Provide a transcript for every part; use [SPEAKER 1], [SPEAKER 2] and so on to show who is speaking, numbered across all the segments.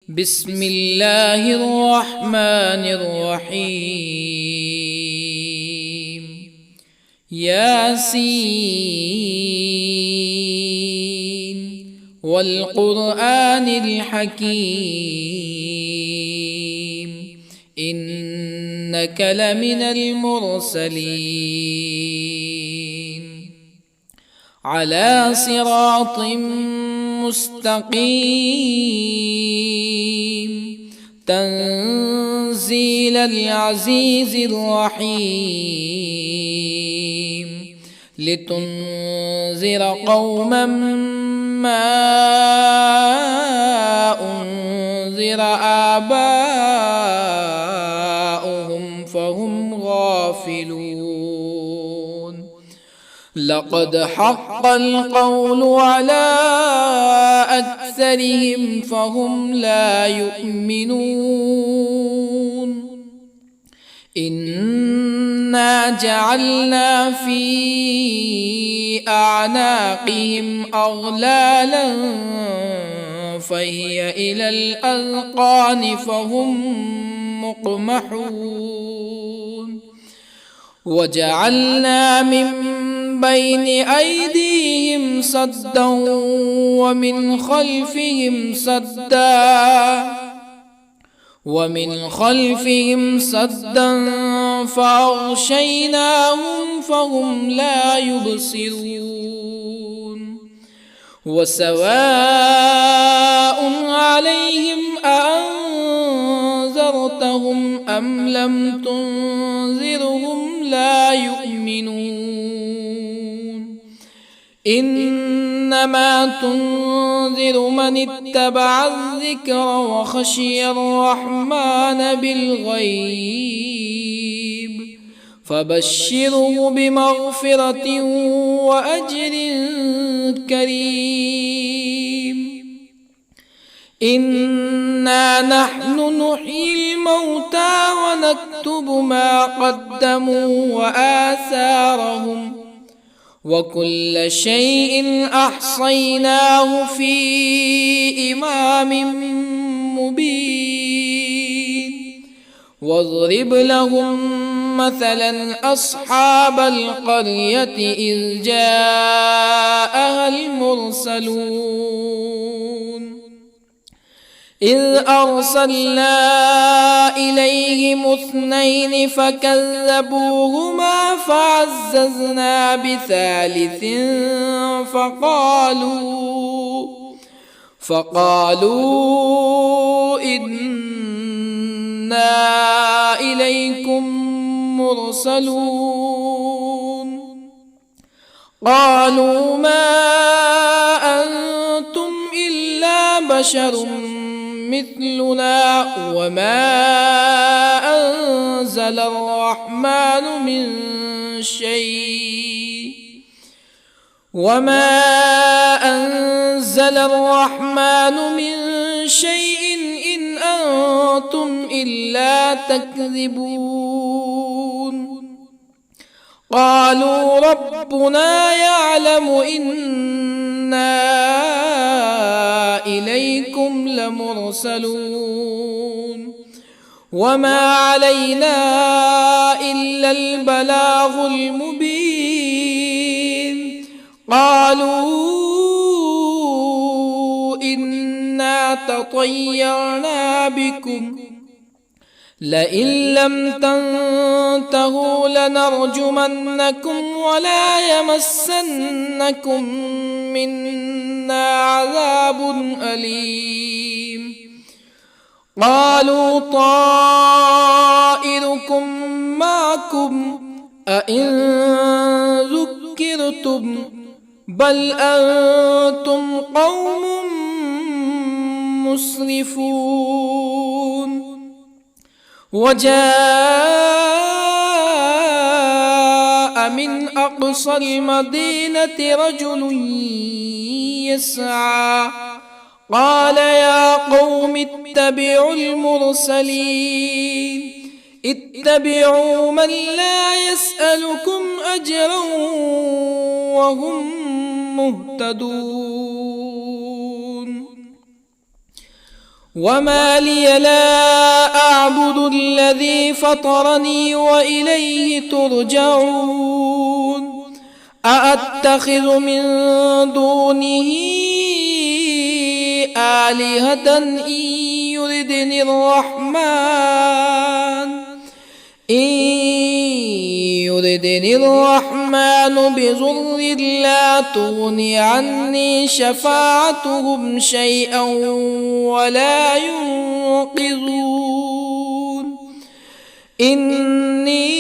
[SPEAKER 1] بسم الله الرحمن الرحيم. ياسين والقرآن الحكيم إنك لمن المرسلين على صراط مستقيم تنزيل العزيز الرحيم لتنذر قوما ما أنذر آباؤهم فهم غافلون. لقد حق القول على أكثرهم فهم لا يؤمنون. إنا جعلنا في أعناقهم أغلالا فهي إلى الأذقان فهم مقمحون. وجعلنا من بين أيديهم سدا ومن خلفهم سدا فأغشيناهم فهم لا يبصرون. وسواء عليهم أأنذرتهم أم لم تنذرهم لا يؤمنون. إنما تنذر من اتبع الذكر وخشي الرحمن بالغيب فبشره بمغفرة وأجر كريم. إنا نحن نحيي الموتى ونكتب ما قدموا وآثارهم وكل شيء أحصيناه في إمام مبين. واضرب لهم مثلا أصحاب القرية إذ جاءها المرسلون إذ أرسلنا إليهم اثنين فكذبوهما فعززنا بثالث فقالوا إنا إليكم مرسلون. قالوا ما أنتم إلا بشر مثلنا وما أنزل الرحمن من شيء إن أنتم إلا تكذبون. قالوا ربنا يعلم إنا إليكم لمرسلون وما علينا إلا البلاغ المبين. قالوا إنا تطيرنا بكم لئن لم تنتهوا لنرجمنكم ولا يمسنكم منا عذاب أليم. قالوا طائركم معكم أئن ذكرتم بل أنتم قوم مسرفون. وجاء من أقصى المدينة رجل يسعى قال يا قوم اتبعوا المرسلين اتبعوا من لا يسألكم أجرا وهم مهتدون. وما لي لا أعبد الذي فطرني وإليه ترجعون أأتخذ من دونه آلهة يردني الرحمن بضر لا تغن عني شفاعتهم شيئا ولا ينقذون إني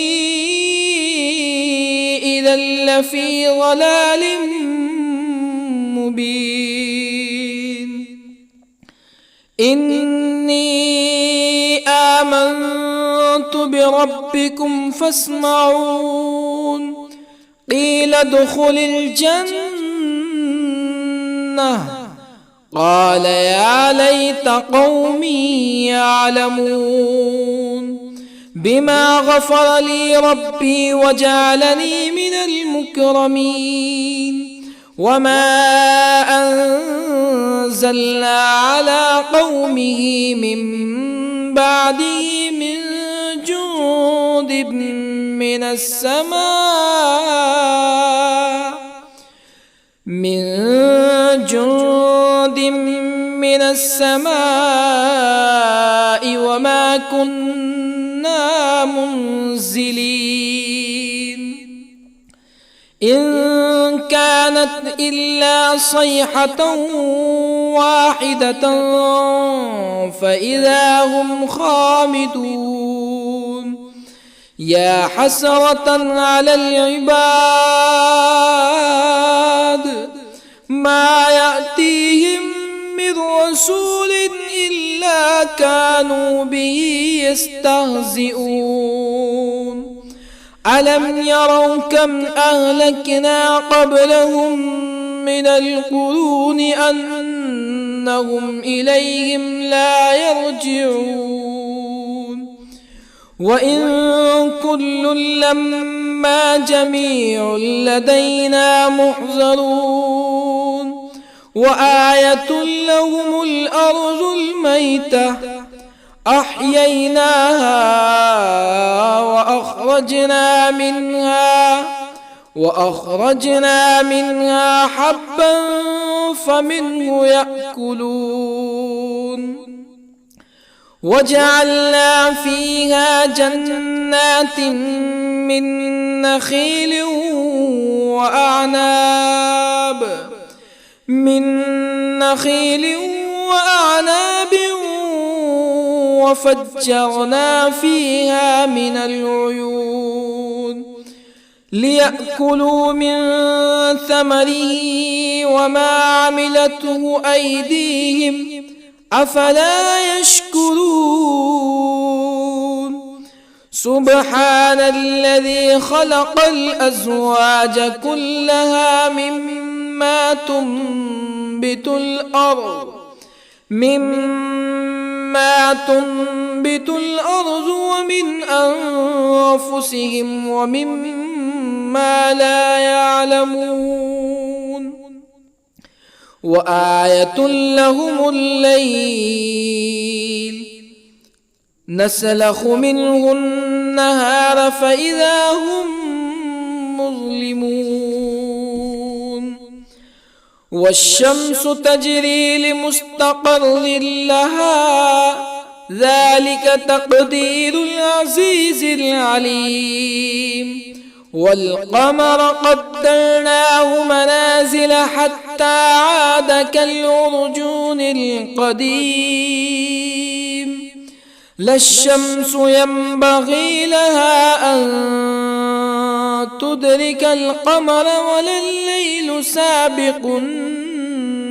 [SPEAKER 1] إذا لفي ضلال مبين إني آمنت بربكم فاسمعون قيل ادخل الجنة قال يا ليت قومي يعلمون بما غفر لي ربي وجعلني من المكرمين وما أنزلنا على قومه من بعده من جند من السماء وما كنا منزلين إن كانت إلا صيحة واحدة فإذا هم خامدون يا حسرة على العباد ما يأتيهم من رسول إلا كانوا به يستهزئون ألم يروا كم أهلكنا قبلهم من القرون أنهم إليهم لا يرجعون وإن كل لما جميع لدينا محضرون وآية لهم الأرض الميتة أحييناها وأخرجنا منها حبا فمنه يأكلون وجعلنا فيها جنات من نخيل وأعناب وفجرنا فيها من العيون ليأكلوا من ثمره وما عملته أيديهم أفلا يشكرون سبحان الذي خلق الأزواج كلها مما تنبت الأرض ومن أنفسهم ومما لا يعلمون وآية لهم الليل نسلخ منه النهار فإذا هم مظلمون والشمس تجري لمستقر لها ذلك تقدير العزيز العليم والقمر قدرناه منازل حتى عاد كالعرجون القديم لا الشمس ينبغي لها أن تدرك القمر ولا الليل سابق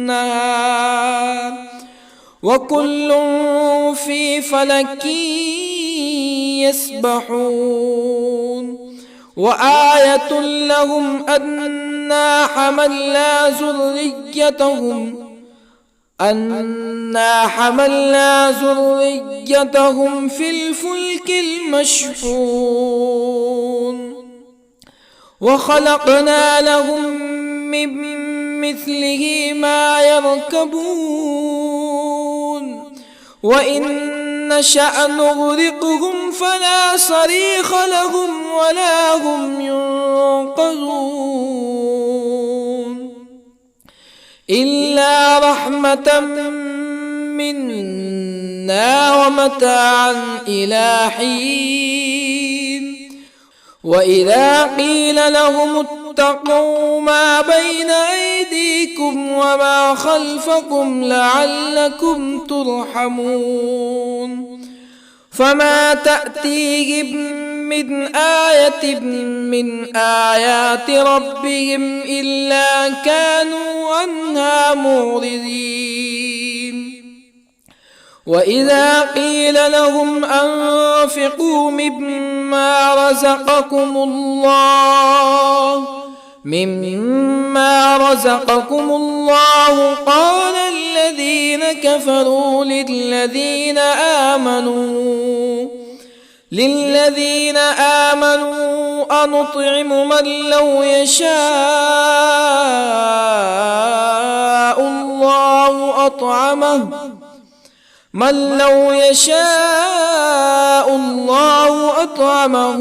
[SPEAKER 1] النهار وكل في فلك يسبحون وآية لهم أنا حملنا ذريتهم في الفلك المشحون وخلقنا لهم من مثله ما يركبون وإن نشأ نغرقهم فلا صريخ لهم ولا هم ينقذون إلا رحمة منا ومتاعا إلى حين وإذا قيل لهم اتقوا ما بين أيديكم وما خلفكم لعلكم ترحمون فما تأتيهم من آية من آيات ربهم إلا كانوا عنها معرضين وإذا قيل لهم أنفقوا مما رزقكم الله قال الذين كفروا للذين آمنوا أنطعم من لو يشاء الله أطعمه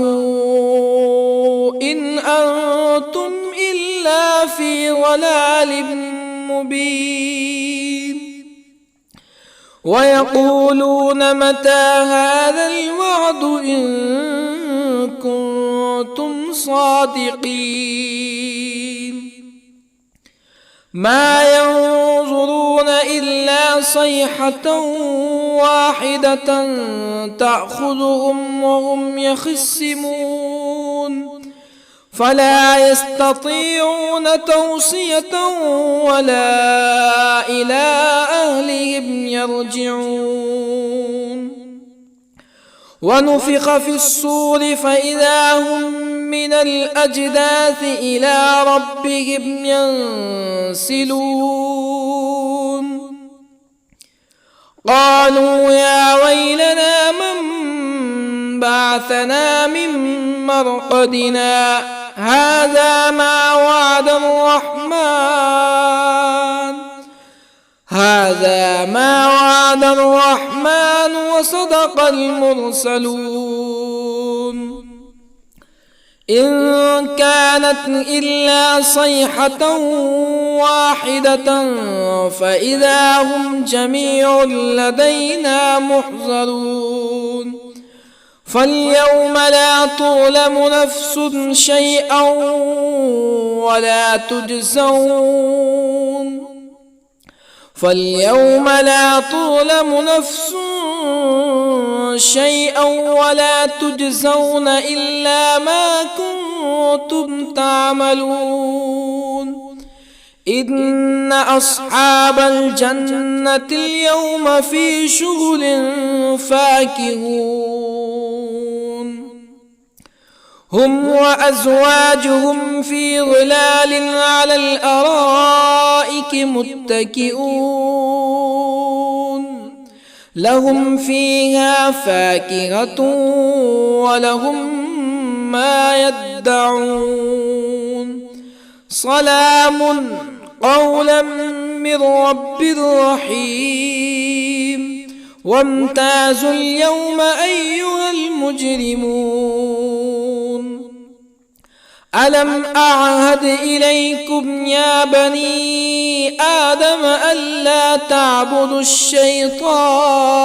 [SPEAKER 1] إن أنتم إلا في ضلال مبين ويقولون متى هذا الوعد إن كنتم صادقين ما ينظرون إلا صيحة واحدة تأخذهم وهم يخصمون فلا يستطيعون توصية ولا إلى أهلهم يرجعون ونفخ في الصور فإذا هم من الأجداث إلى ربهم ينسلون قالوا يا ويلنا من بعثنا من مرقدنا هذا ما وعد الرحمن وصدق المرسلون إن كانت إلا صيحة واحدة فإذا هم جميع لدينا محضرون فاليوم لا تظلم نفس شيئا ولا تجزون إلا ما كنتم تعملون إن أصحاب الجنة اليوم في شغل فاكهون هم وأزواجهم في ظلال على الأرائك متكئون لهم فيها فاكهة ولهم ما يدعون سلام قولا من رب رحيم وامتازوا اليوم أيها المجرمون ألم أعهد إليكم يا بني آدم ألا تعبدوا الشيطان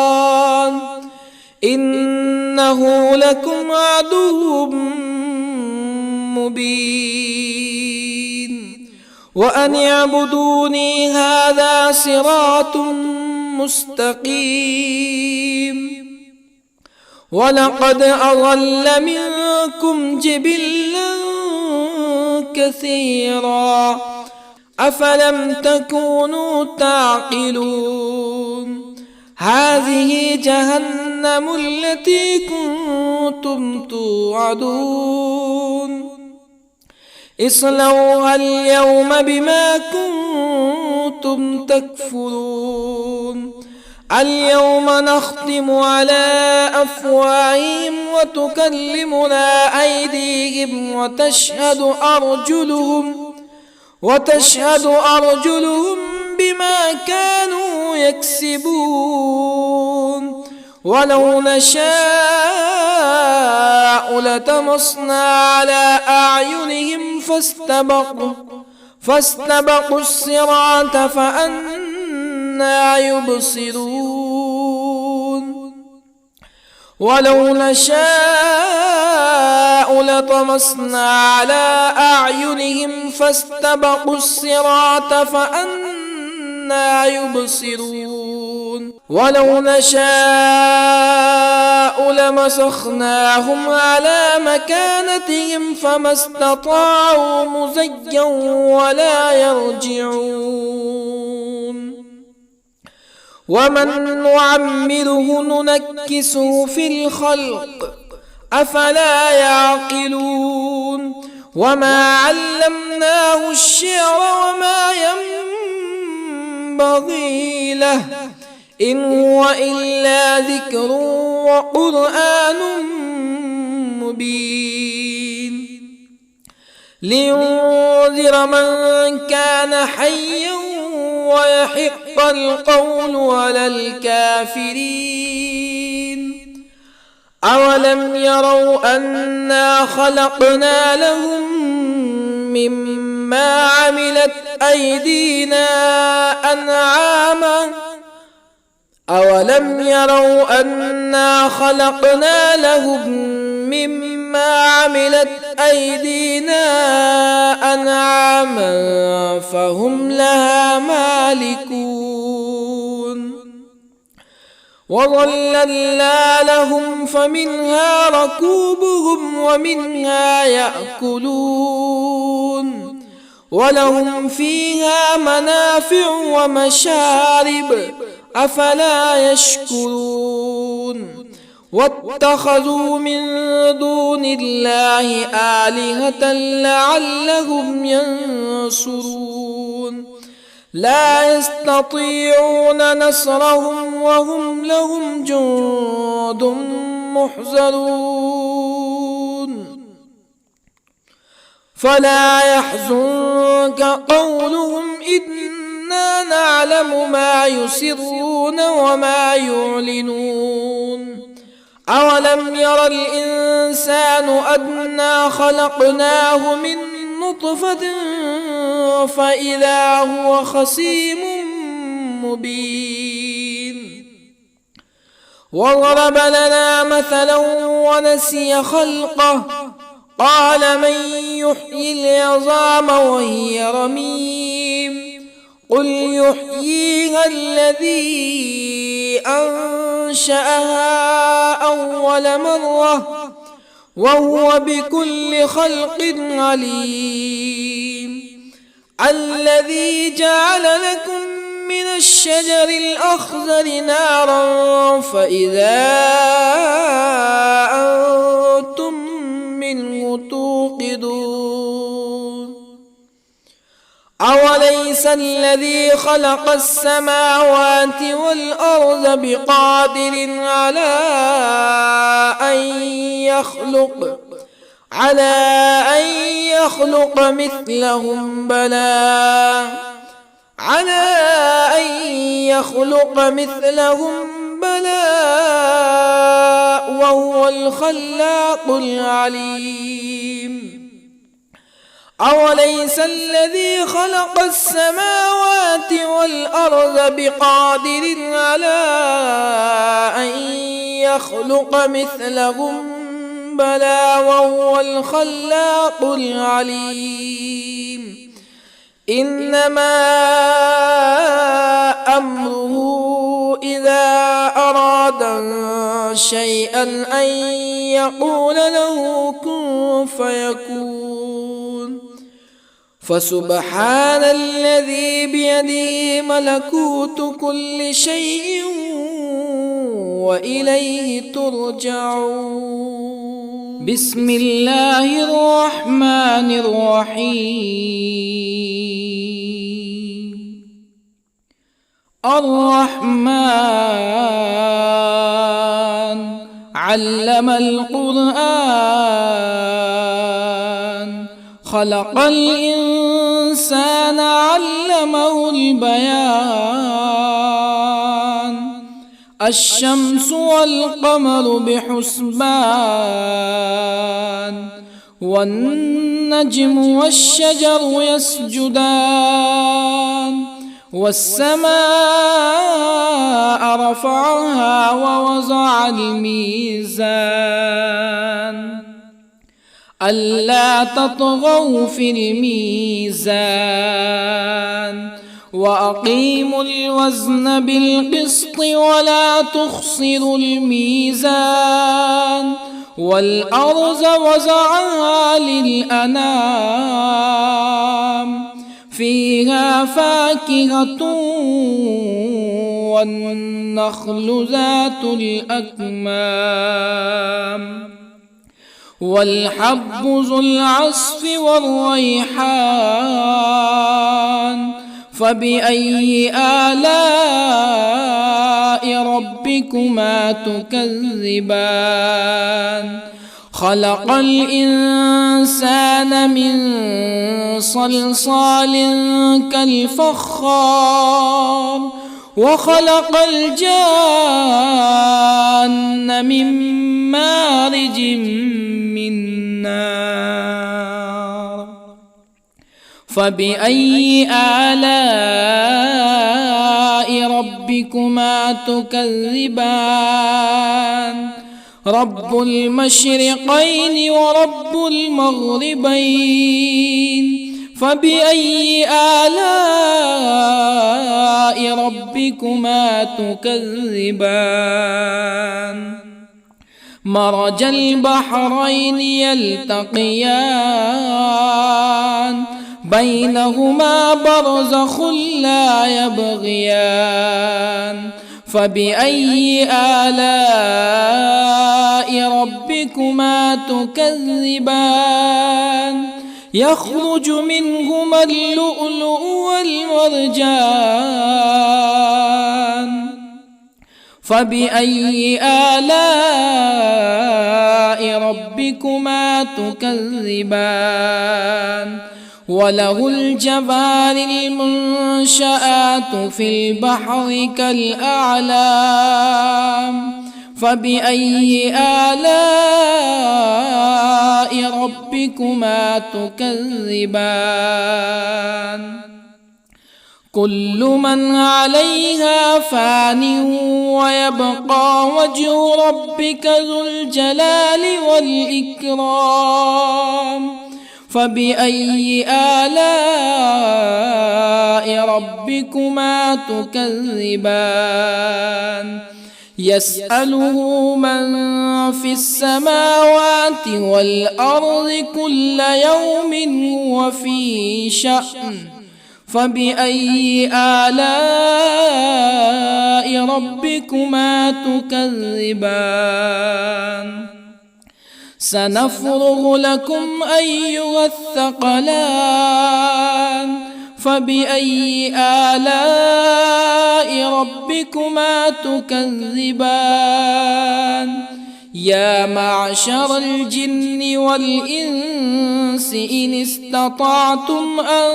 [SPEAKER 1] إنه لكم عدو مبين وأن اعبدوني هذا صراط مستقيم ولقد أضل منكم جبلا كثيرا أفلم تكونوا تعقلون هذه جهنم التي كنتم توعدون اصلوها اليوم بما كنتم تكفرون اليوم نختم على أفواههم وتكلمنا أيديهم وتشهد أرجلهم بما كانوا يكسبون ولو نشاء لطمسنا على أعينهم فاستبقوا الصراط فأنى يبصرون ولو نشاء لطمسنا على أعينهم فاستبقوا الصراط فأنى يبصرون ولو نشاء لمسخناهم على مكانتهم فما استطاعوا مزيا ولا يرجعون ومن نعمره ننكسه في الخلق أفلا يعقلون وما علمناه الشعر وما ينبغي له إن هو إلا ذكر وقرآن مبين لينذر من كان حيا ويحق القول على الكافرين أولم يروا أنا خلقنا لهم مما عملت أيدينا أنعاما أولم يروا أنا خلقنا لهم مما عملت أيدينا أنعاما فهم لها مالكون وظللنا لهم فمنها ركوبهم ومنها يأكلون ولهم فيها منافع ومشارب أفلا يشكرون واتخذوا من دون الله آلهة لعلهم ينصرون لا يستطيعون نصرهم وهم لهم جند محضرون فلا يحزنك قولهم إنا نعلم ما يسرون وما يعلنون أولم ير الإنسان أنا خلقناه من نطفة فإذا هو خصيم مبين وضرب لنا مثلا ونسي خلقه قال من يحيي العظام وهي رميم قل يحييها الذي أنشأها أول مرة وهو بكل خلق عليم الذي جعل لكم من الشجر الأخضر نارا فإذا أنتم منه توقدون أوليس الذي خلق السماوات والأرض بقادر على أن يخلق مثلهم بلى وهو الخلاق العليم أوليس الذي خلق السماوات والأرض بقادر على أن يخلق مثلهم بلى وهو الخلاق العليم إنما أمره إذا أراد شيئا أن يقول له كن فيكون فسبحان الذي بيده ملكوت كل شيء وإليه ترجعون بسم الله الرحمن الرحيم الرحمن علم القرآن خلق الإنسان علمه البيان الشمس والقمر بحسبان والنجم والشجر يسجدان والسماء رفعها ووضع الميزان ألا تطغوا في الميزان وأقيموا الوزن بالقسط ولا تخسروا الميزان والأرض وضعها للأنام فيها فاكهة والنخل ذات الأكمام والحب ذو العصف والريحان فبأي آلاء ربكما تكذبان خلق الإنسان من صلصال كالفخار وخلق الجان من مارج من نار فبأي آلاء ربكما تكذبان رب المشرقين ورب المغربين فبأي آلاء ربكما تكذبان مرج البحرين يلتقيان بينهما برزخ لا يبغيان فبأي آلاء ربكما تكذبان يخرج منهما اللؤلؤ والمرجان فبأي آلاء ربكما تكذبان وله الجوار المنشآت في البحر كالأعلام فبأي آلاء ربكما تكذبان كل من عليها فان ويبقى وجه ربك ذو الجلال والإكرام فبأي آلاء ربكما تكذبان يسأله من في السماوات والأرض كل يوم هو في شأن فبأي آلاء ربكما تكذبان سنفرغ لكم أيها الثقلان فبأي آلاء ربكما تكذبان يا معشر الجن والإنس إن استطعتم أن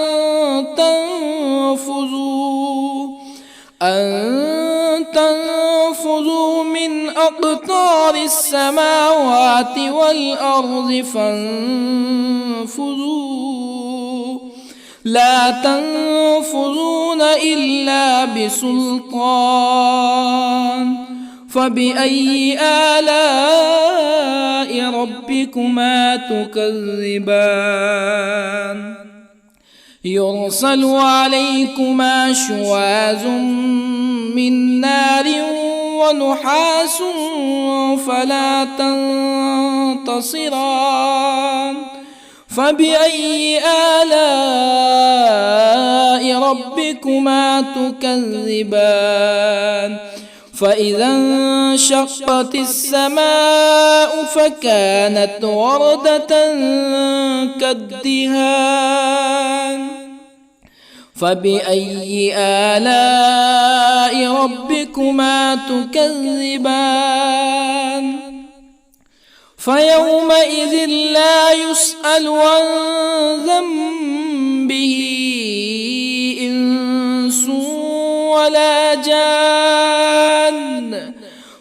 [SPEAKER 1] تنفذوا من أقطار السماوات والأرض فانفذوا لا تنفذون إلا بسلطان فبأي آلاء ربكما تكذبان يرسل عليكما شواظ من نار ونحاس فلا تنتصران فبأي آلاء ربكما تكذبان فإذا انشقت السماء فكانت وردة كالدهان فبأي آلاء ربكما تكذبان فيومئذ لا يسأل عن ذنبه إنس ولا جان.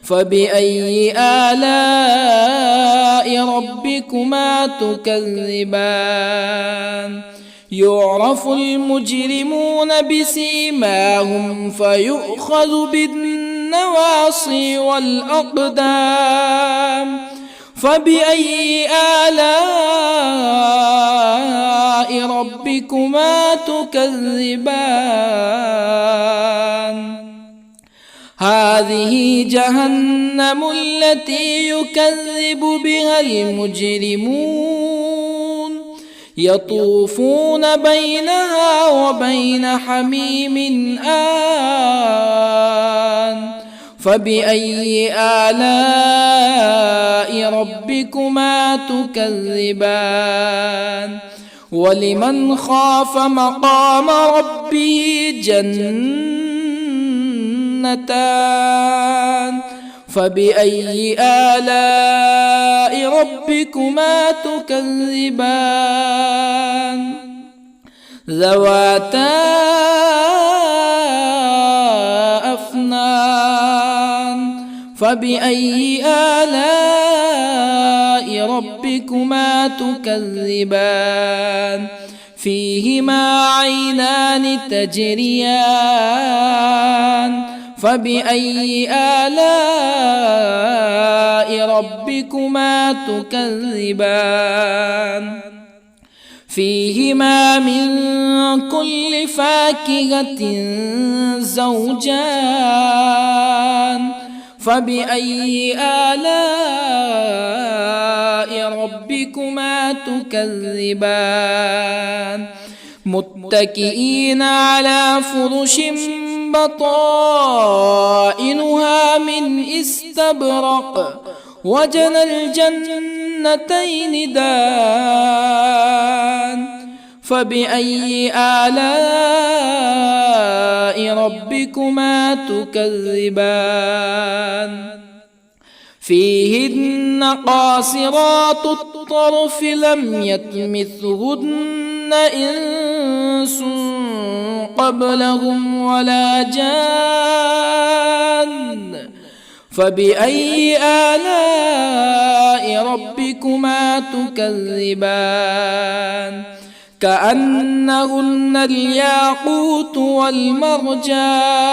[SPEAKER 1] فبأي آلاء ربكما تكذبان؟ يعرف المجرمون بسيماهم فيؤخذ بالنواصي والأقدام. فبأي آلاء ربكما تكذبان؟ هذه جهنم التي يكذب بها المجرمون يطوفون بينها وبين حميم آن. فبأي آلاء ربكما تكذبان؟ ولمن خاف مقام ربه جنتان. فبأي آلاء ربكما تكذبان؟ ذواتا أفنان. فبأي آلاء ربكما تكذبان؟ فيهما عينان تجريان. فبأي آلاء ربكما تكذبان؟ فيهما من كل فاكهة زوجان. فبأي آلاء ربكما تكذبان؟ متكئين على فرش بطائنها من استبرق وجنى الجنتين دان. فبأي آلاء ربكما تكذبان؟ فيهن قاصرات الطرف لم يطمثهن إنس قبلهم ولا جان. فبأي آلاء ربكما تكذبان؟ كأنهن الياقوت والمرجان.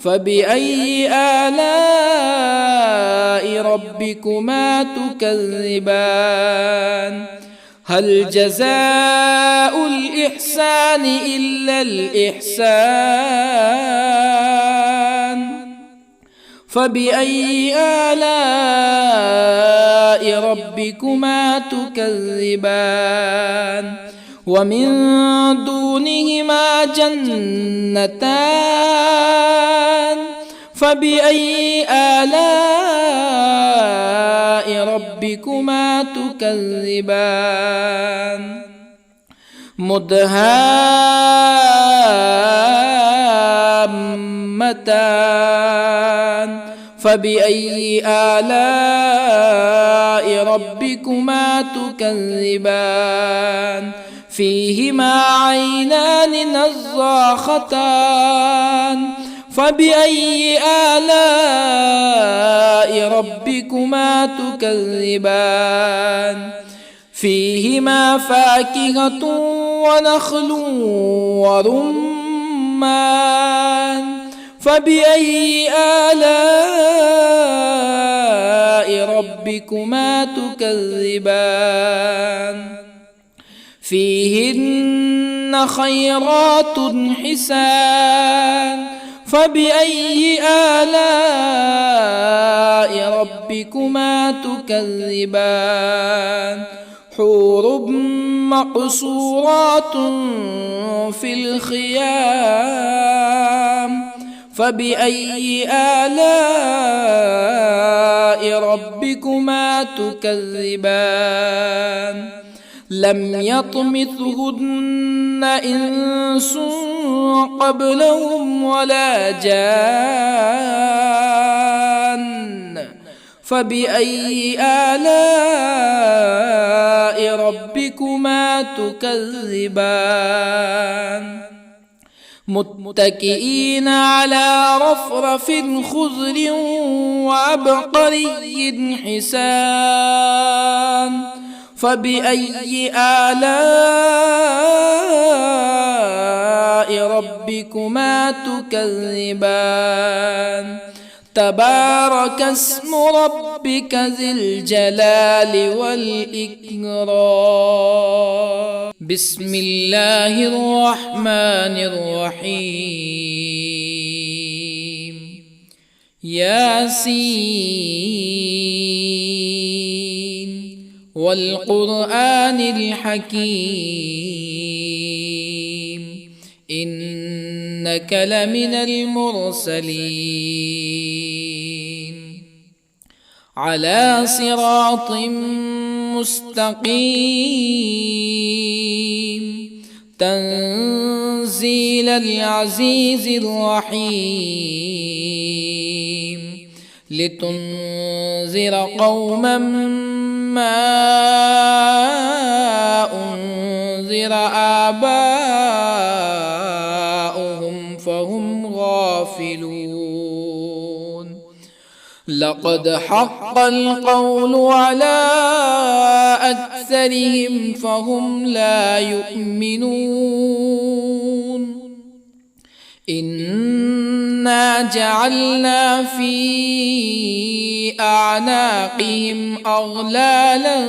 [SPEAKER 1] فبأي آلاء ربكما تكذبان؟ هل جزاء الإحسان إلا الإحسان؟ فبأي آلاء ربكما تكذبان؟ ومن دونهما جنتان. فبأي آلاء ربكما تكذبان؟ مدهامتان. فبأي آلاء ربكما تكذبان؟ فيهما عينان نضاختان. فبأي آلاء ربكما تكذبان؟ فيهما فاكهة ونخل ورمان. فبأي آلاء ربكما تكذبان؟ فيهن خيرات حسان. فبأي آلاء ربكما تكذبان؟ حور مقصورات في الخيام. فبأي آلاء ربكما تكذبان؟ لم يطمثهن إنس قبلهم ولا جان. فبأي آلاء ربكما تكذبان متكئين على رفرف خضر وعبقري حسان فبأي آلاء ربكما تكذبان تبارك اسم ربك ذي الجلال والإكرام بسم الله الرحمن الرحيم ياسين والقرآن الحكيم إنك لمن المرسلين على صراط مستقيم تنزيل العزيز الرحيم لتنذر قوما ما أنذر آباؤهم فهم غافلون لقد حق القول على أكثرهم فهم لا يؤمنون إنا جعلنا في أعناقهم أغلالا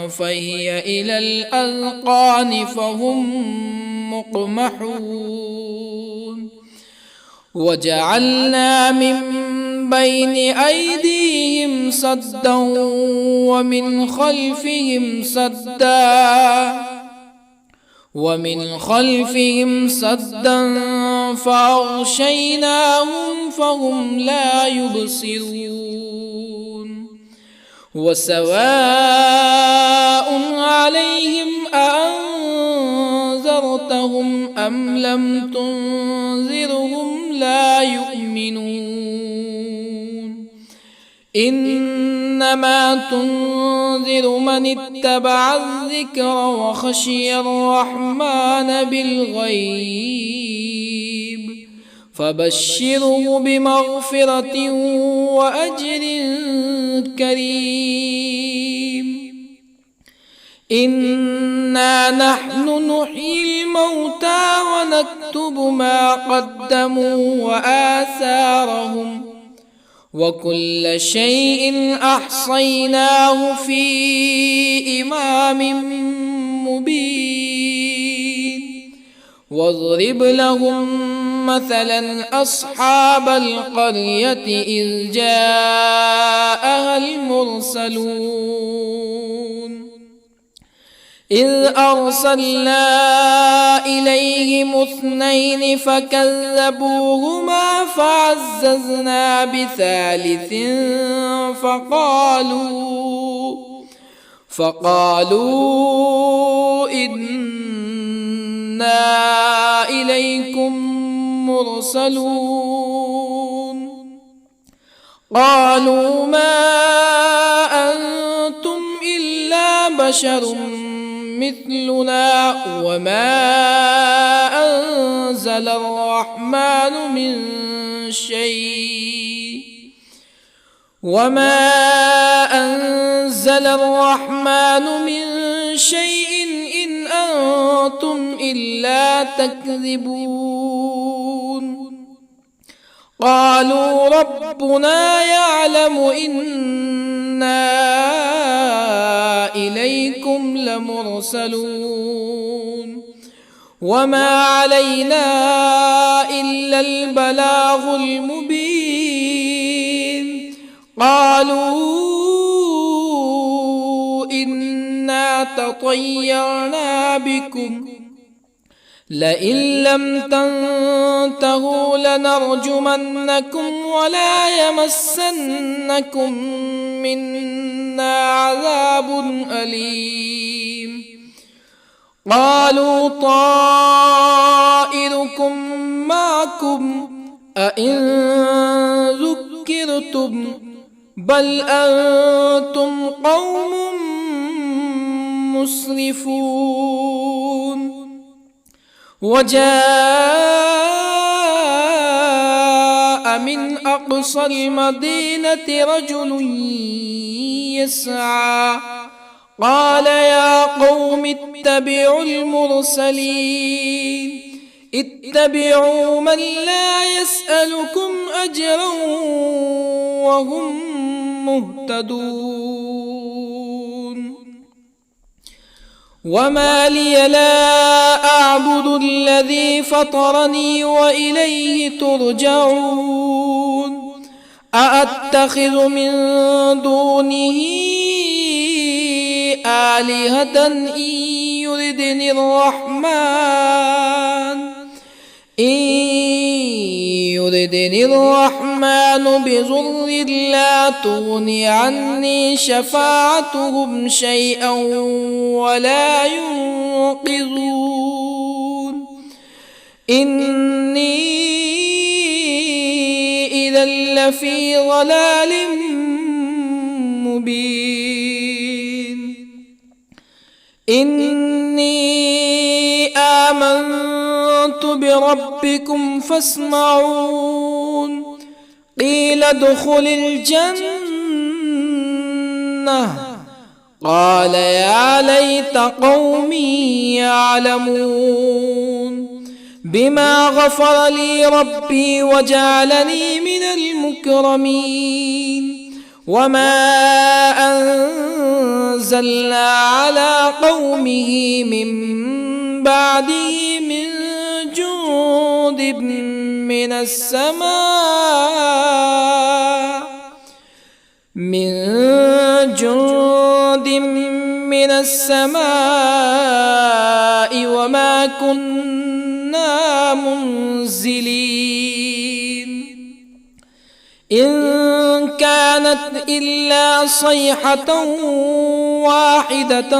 [SPEAKER 1] فهي إلى الأذقان فهم مقمحون وجعلنا من بين أيديهم سدا ومن خلفهم سدا فأغشيناهم فهم لا يبصرون وسواء عليهم أأنذرتهم أم لم تنذرهم لا يؤمنون إنما تنذر من اتبع الذكر وخشي الرحمن بالغيب فبشره بمغفرة وأجر كريم إنا نحن نحيي الموتى ونكتب ما قدموا وآثارهم وكل شيء أحصيناه في إمام مبين واضرب لهم مثلا أصحاب القرية إذ جاءها المرسلون إذ أرسلنا إليهم اثنين فكذبوهما فعززنا بثالث فقالوا إنا إليكم مرسلون قالوا ما أنتم إلا بشر مثلنا وما أنزل الرحمن من شيء إن أنتم إلا تكذبون قالوا ربنا يعلم إنا إليكم لمرسلون وما علينا إلا البلاغ المبين قالوا إنا تطيرنا بكم لئن لم تنتهوا لنرجمنكم ولا يمسنكم منا عذاب أليم قالوا طائركم معكم أئن ذكرتم بل أنتم قوم مسرفون. وجاء من أقصى المدينة رجل يسعى قال يا قوم اتبعوا المرسلين اتبعوا من لا يسألكم أجرا وهم مهتدون. وما لي لا أعبد الذي فطرني وإليه ترجعون. أأتخذ من دونه آلهة إن يردني الرحمن بضر لا تغني عني شفاعتهم شيئا ولا ينقذون. إني إذا لفي ضلال مبين. إني آمنت بربكم فاسمعون. قيل ادخل الجنة قال يا ليت قومي يعلمون. بما غفر لي ربي وجعلني من المكرمين. وما أنزلنا على قومه من بعده من جند من السماء وما كنا منزلين. إن كانت إلا صيحة واحدة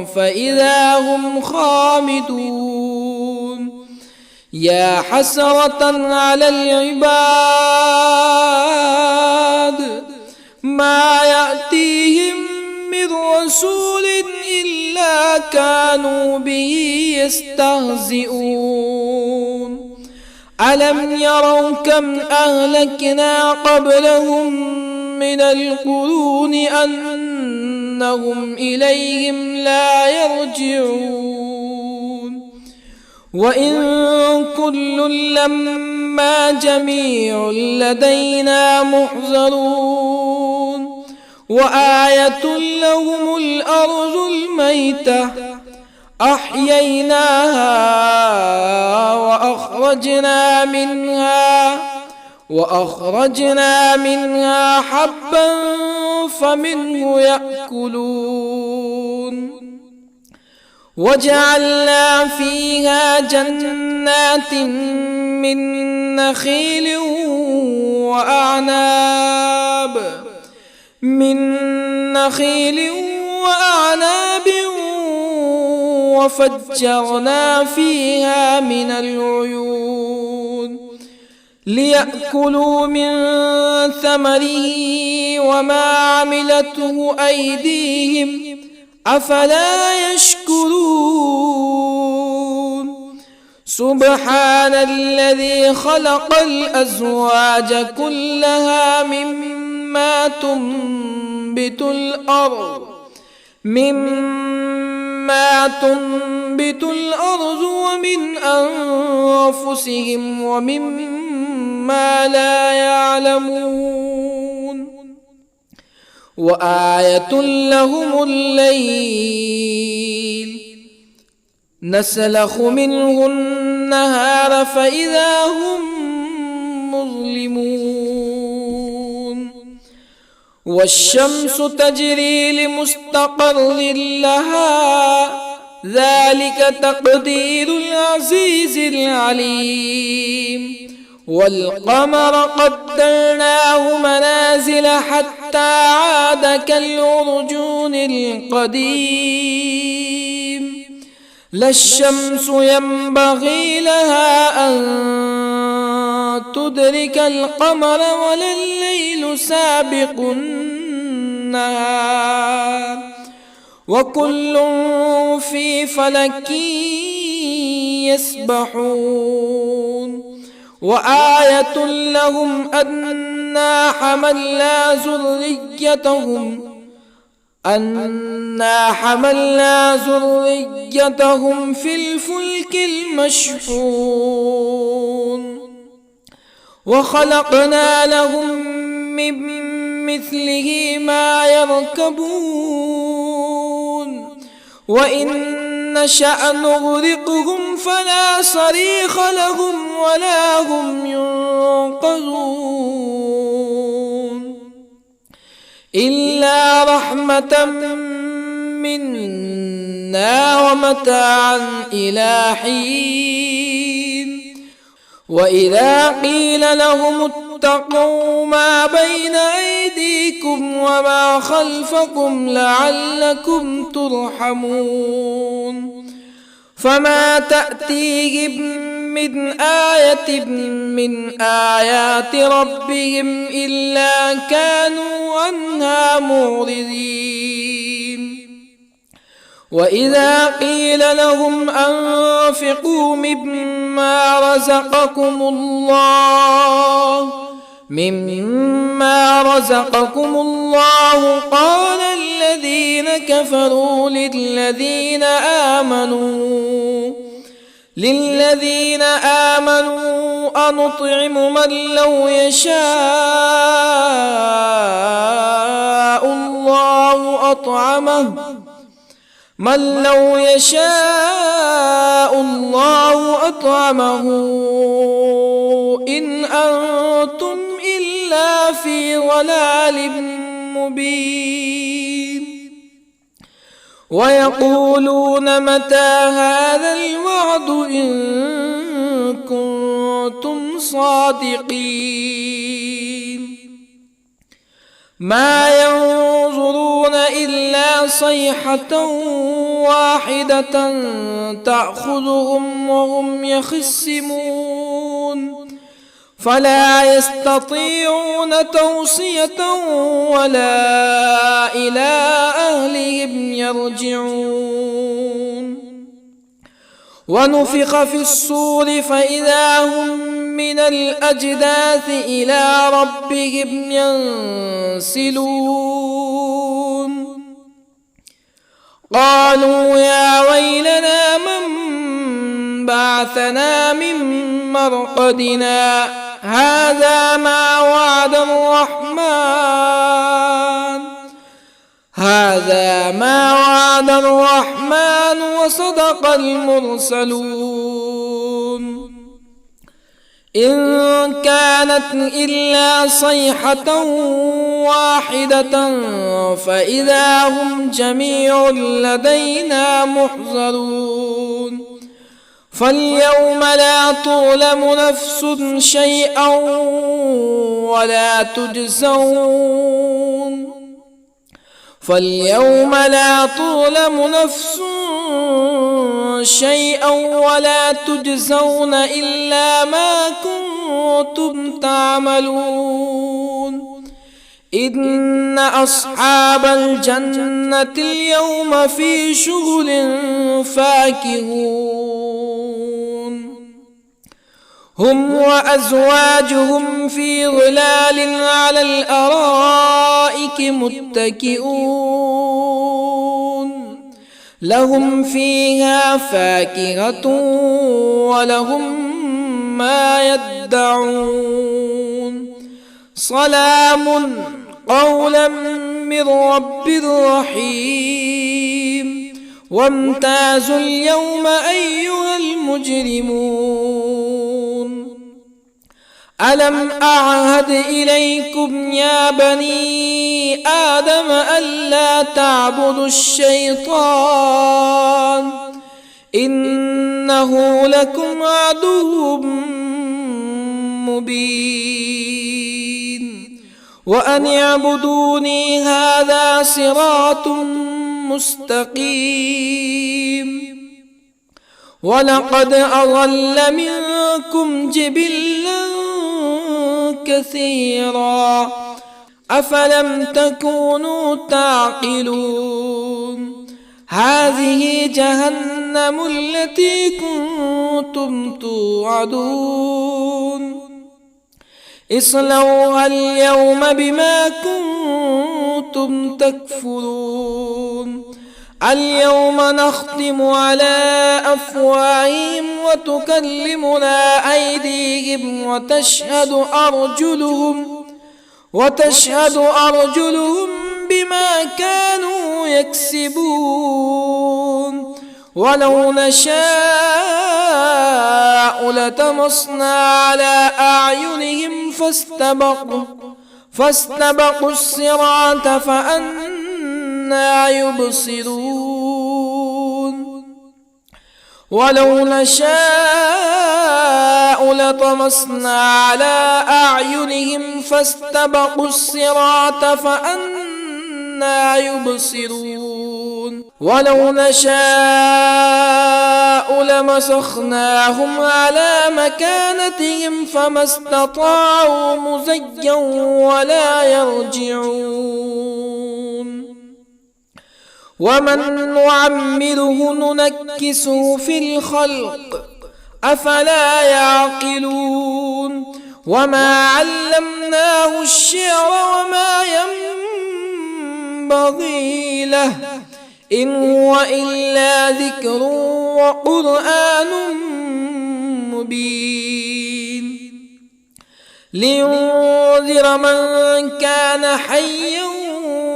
[SPEAKER 1] فإذا هم خامدون. يا حسرة على العباد ما يأتيهم من رسول إلا كانوا به يستهزئون. ألم يروا كم أهلكنا قبلهم من القرون أنهم إليهم لا يرجعون. وإن كل لما جميع لدينا محضرون. وآية لهم الأرض الميتة أحييناها وأخرجنا منها حبا فمنه يأكلون. وجعلنا فيها جنات من نخيل وأعناب وفجرنا فيها من العيون ليأكلوا من ثمره وما عملته أيديهم أفلا يشكرون. سبحان الذي خلق الأزواج كلها مما تنبت الأرض ومن أنفسهم ومما لا يعلمون. وآية لهم الليل نسلخ منه النهار فإذا هم مظلمون. والشمس تجري لمستقر لها ذلك تقدير العزيز العليم. والقمر قدرناه منازل حتى عاد كالعرجون القديم. لا الشمس ينبغي لها أن تدرك القمر ولا الليل سابق النهار وكل في فلك يسبحون وآية لهم أنا حملنا ذريتهم في الفلك المشحون وخلقنا لهم من مثله ما يركبون وإن نشأ نغرقهم فلا صريخ لهم ولا هم ينقذون إلا رحمة منا ومتاعا إلى حين وإذا قيل لهم اتقوا ما بين أيديكم وما خلفكم لعلكم ترحمون فما تأتيهم من آية من آيات ربهم إلا كانوا عنها معرضين وإذا قيل لهم أنفقوا مما رزقكم الله قال الذين كفروا للذين آمنوا أنطعم من لو يشاء الله أطعمه إن أنتم إلا في ضلال مبين ويقولون متى هذا الوعد إن كنتم صادقين ما ينظرون إلا صيحة واحدة تأخذهم وهم يخصمون فلا يستطيعون توصية ولا إلى أهلهم يرجعون ونفخ في الصور فإذا هم من الأجداث إلى ربهم ينسلون قالوا يا ويلنا من بعثنا من مرقدنا هذا ما وعد الرحمن وصدق المرسلون إن كانت إلا صيحة واحدة فإذا هم جميع لدينا محضرون فاليوم لا تظلم نفس شيئا ولا تجزون إلا ما كنتم تعملون إن أصحاب الجنة اليوم في شغل فاكهون هم وأزواجهم في ظلال على الأرائك متكئون لهم فيها فاكهة ولهم ما يدعون سلام قولا من رب رحيم وامتازوا اليوم أيها المجرمون ألم أعهد إليكم يا بني آدم ألا تعبدوا الشيطان إنه لكم عدو مبين وأن اعبدوني هذا صراط مستقيم ولقد أضل منكم جبلا كثيرا أفلم تكونوا تعقلون هذه جهنم التي كنتم توعدون اصلوها اليوم بما كنتم تكفرون اليوم نختم على أفواههم وتكلمنا أيديهم وتشهد أرجلهم بما كانوا يكسبون ولو نشاء لطمسنا على أعينهم فاستبقوا الصراط فأنى يبصرون ولو نشاء لطمسنا على أعينهم فاستبقوا الصراط فأنى يبصرون ولو نشاء لمسخناهم على مكانتهم فما استطاعوا مزيا ولا يرجعون ومن نعمره ننكسه في الخلق أفلا يعقلون وما علمناه الشعر وما ينبغي له إن هو إلا ذكر وقرآن مبين لينذر من كان حيا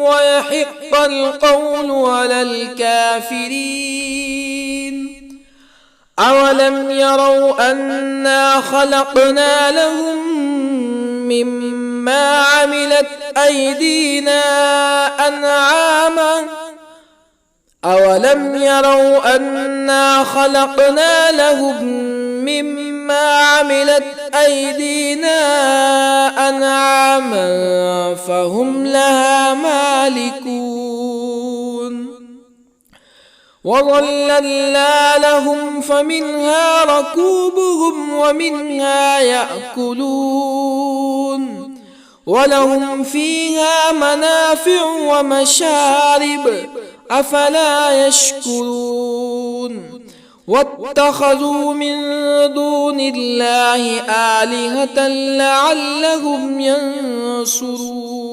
[SPEAKER 1] ويحق القول على الكافرين أولم يروا أنا خلقنا لهم مما عملت أيدينا أنعاما أولم يروا أنا خلقنا لهم مما عملت أيدينا أنعاما فهم لها مالكون وظللنا لهم فمنها ركوبهم ومنها يأكلون ولهم فيها منافع ومشارب أفلا يشكرون واتخذوا من دون الله آلهة لعلهم ينصرون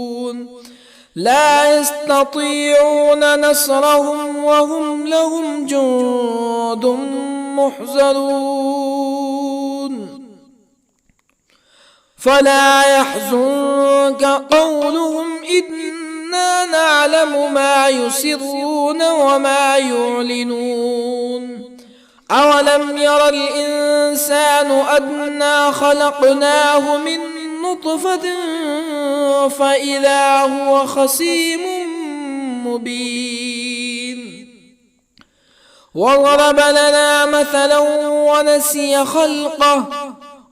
[SPEAKER 1] لا يستطيعون نصرهم وهم لهم جند محضرون فلا يحزنك قولهم إنا نعلم ما يسرون وما يعلنون أولم ير الإنسان أنا خلقناه من نطفة فإذا هو خصيم مبين وضرب لنا مثلا ونسي خلقه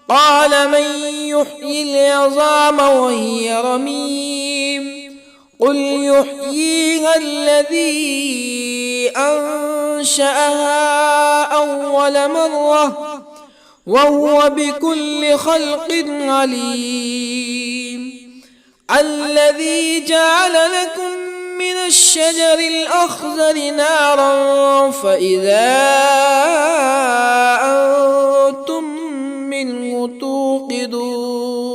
[SPEAKER 1] قال من يحيي العظام وهي رميم قل يحييها الذي أنشأها أول مرة وهو بكل خلق عليم الذي جعل لكم من الشجر الأخضر نارا فإذا أنتم منه توقدون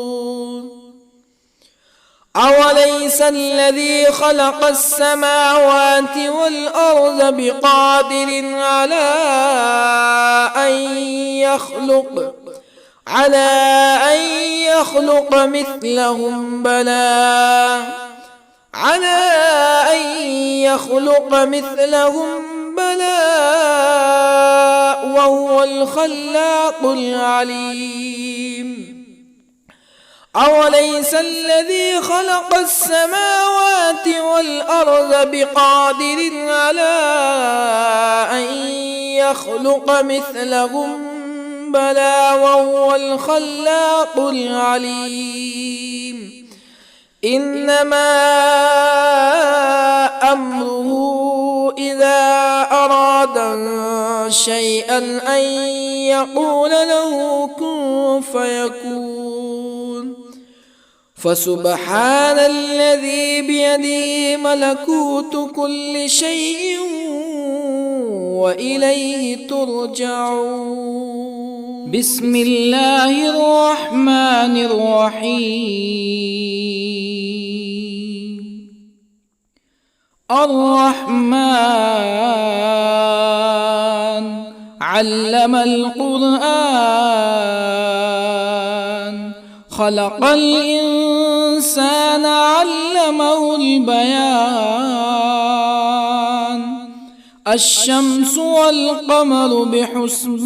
[SPEAKER 1] أوليس الذي خلق السماوات والأرض بقادر على أن يخلق مثلهم بلى وهو الخلاق العليم أوليس الذي خلق السماوات والأرض بقادر على أن يخلق مثلهم بلى وهو الخلاق العليم إنما أمره إذا أراد شيئا أن يقول له كن فيكون فسبحان الذي بيده ملكوت كل شيء وإليه ترجعون. بسم الله الرحمن الرحيم. الرحمن علم القرآن، خلق الإنسان علمه البيان. الشمس والقمر بحسبان،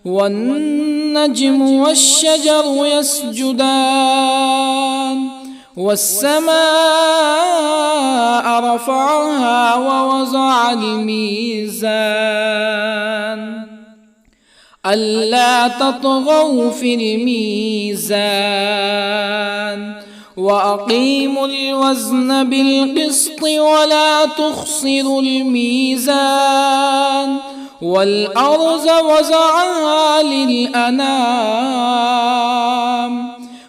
[SPEAKER 1] والنجم والشجر يسجدان. والسماء رفعها ووضع الميزان، ألا تطغوا في الميزان، وأقيموا الوزن بالقسط ولا تخسروا الميزان. والأرض وضعها للأنام،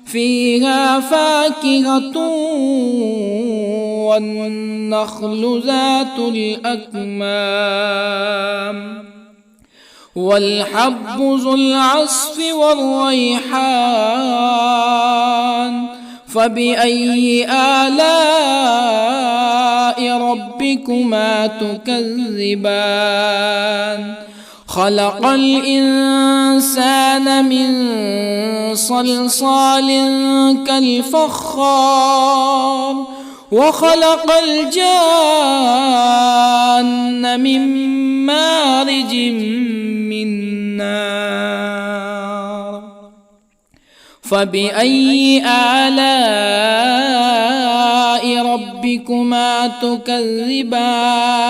[SPEAKER 1] فيها فاكهة والنخل ذات الأكمام، والحب ذو العصف والريحان. فبأي آلاء ربكما تكذبان؟ خلق الإنسان من صلصال كالفخار، وخلق الجان من مارج من نار. فبأي آلاء ربكما تكذبان؟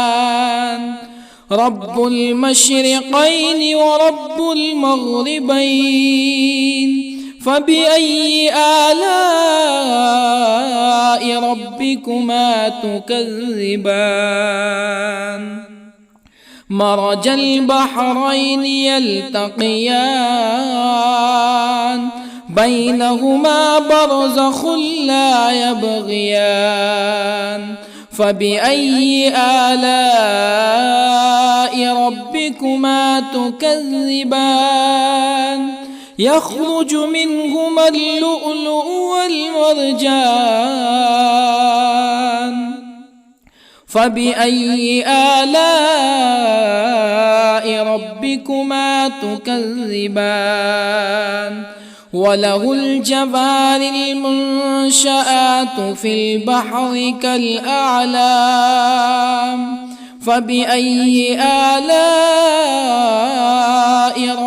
[SPEAKER 1] رب المشرقين ورب المغربين. فبأي آلاء ربكما تكذبان؟ مرج البحرين يلتقيان، بينهما برزخ لا يبغيان. فبأي آلاء ربكما تكذبان؟ يخرج منهما اللؤلؤ والمرجان. فبأي آلاء ربكما تكذبان؟ وله الجوار المنشآت في البحر كالأعلام. فبأي آلاء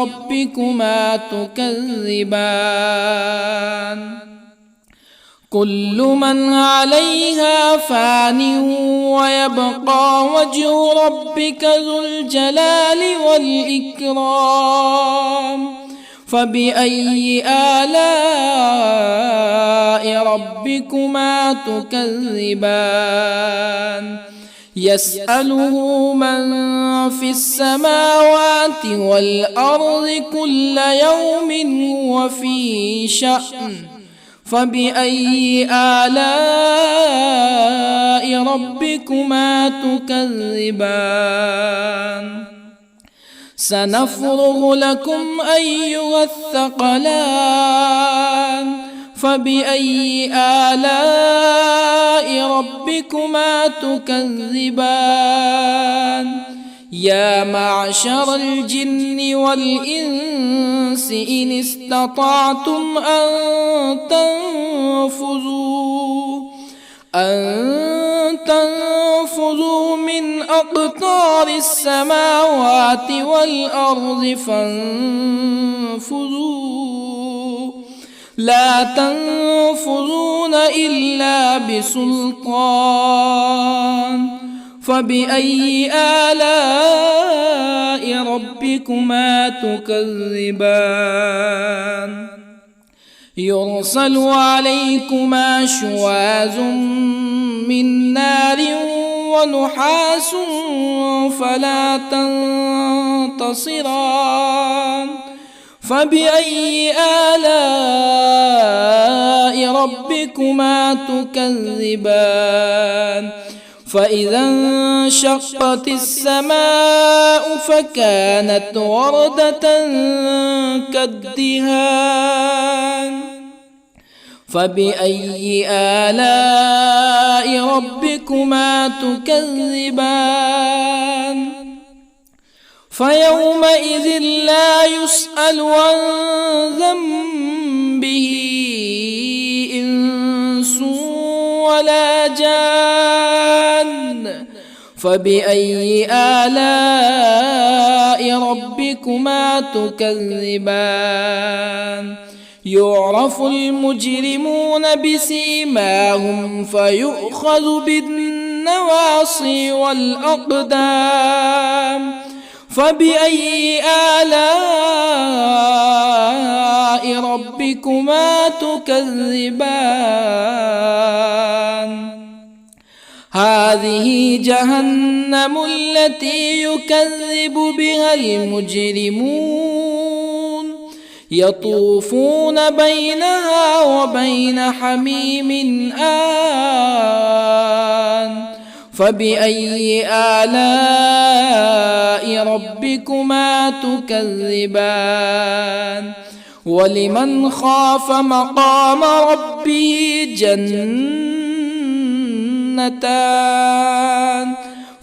[SPEAKER 1] ربكما تكذبان؟ كل من عليها فان، ويبقى وجه ربك ذو الجلال والإكرام. فبأي آلاء ربكما تكذبان؟ يسأله من في السماوات والأرض كل يوم هو في شأن. فبأي آلاء ربكما تكذبان؟ سنفرغ لكم أيها الثقلان. فبأي آلاء ربكما تكذبان؟ يا معشر الجن والإنس إن استطعتم أن تنفذوا من أقطار السماوات والأرض فانفذوا، لا تنفذون إلا بسلطان. فبأي آلاء ربكما تكذبان؟ يرسل عليكما شواظ من نار ونحاس فلا تنتصران. فبأي آلاء ربكما تكذبان فإذا انشقت السماء فكانت وردة كالدهان فبأي آلاء ربكما تكذبان فيومئذ لا يسأل عن ذنبه إنس ولا جان فبأي آلاء ربكما تكذبان يعرف المجرمون بسيماهم فيؤخذ بالنواصي والأقدام فبأي آلاء ربكما تكذبان هذه جهنم التي يكذب بها المجرمون يطوفون بينها وبين حميم آن فبأي آلاء ربكما تكذبان ولمن خاف مقام ربه جنتان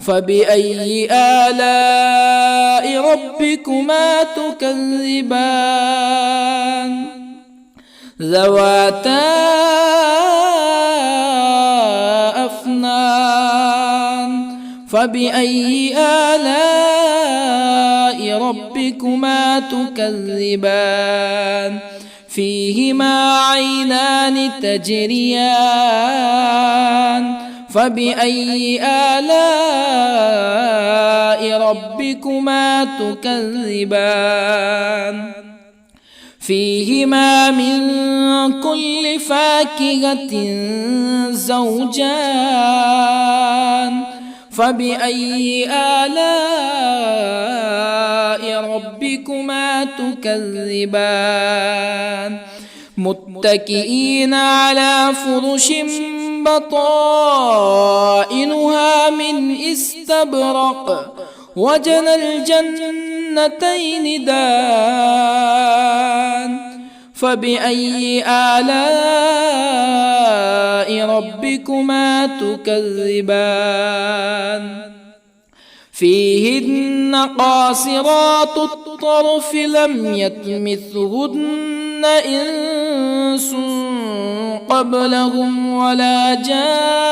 [SPEAKER 1] فبأي آلاء ربكما تكذبان ذواتا أفنان فبأي آلاء ربكما تكذبان فيهما عينان تجريان فبأي آلاء ربكما تكذبان فيهما من كل فاكهة زوجان فبأي آلاء ربكما تكذبان متكئين على فرش بطائنها من استبرق وجنى الجنتين دان فبأي آلاء ربكما تكذبان فيهن قاصرات الطرف لم يطمثهن إنس قبلهم ولا جان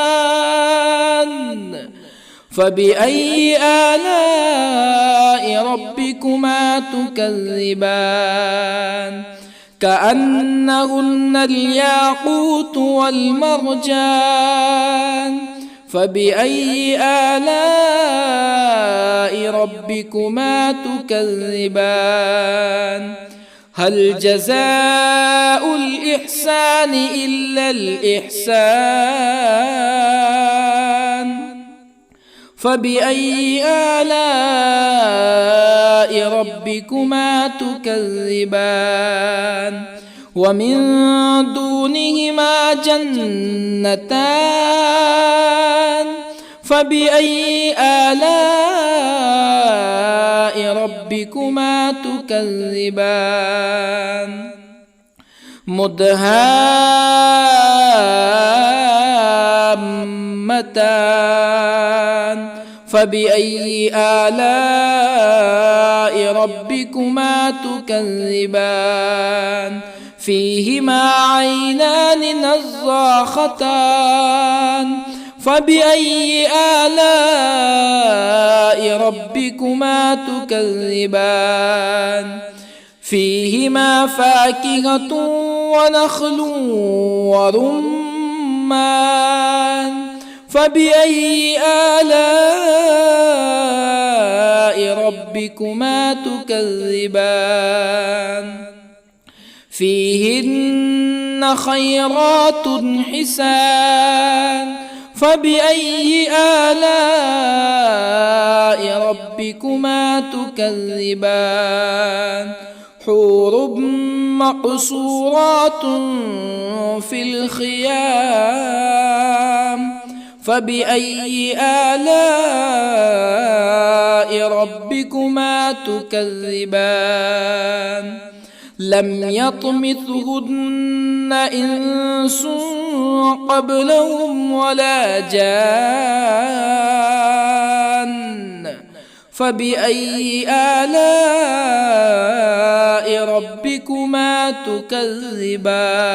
[SPEAKER 1] فبأي آلاء ربكما تكذبان كأنهن الياقوت والمرجان فبأي آلاء ربكما تكذبان هل جزاء الإحسان إلا الإحسان فبأي آلاء ربكما تكذبان ومن دونهما جنتان فبأي آلاء ربكما تكذبان مدهامتان فبأي آلاء ربكما تكذبان فيهما عينان نضاختان فبأي آلاء ربكما تكذبان فيهما فاكهة ونخل ورمان فبأي آلاء ربكما تكذبان فيهن خيرات حسان فبأي آلاء ربكما تكذبان حور مقصورات في الخيام فبأي آلاء ربكما تكذبان لم يطمثهن إنس قبلهم ولا جان فبأي آلاء ربكما تكذبان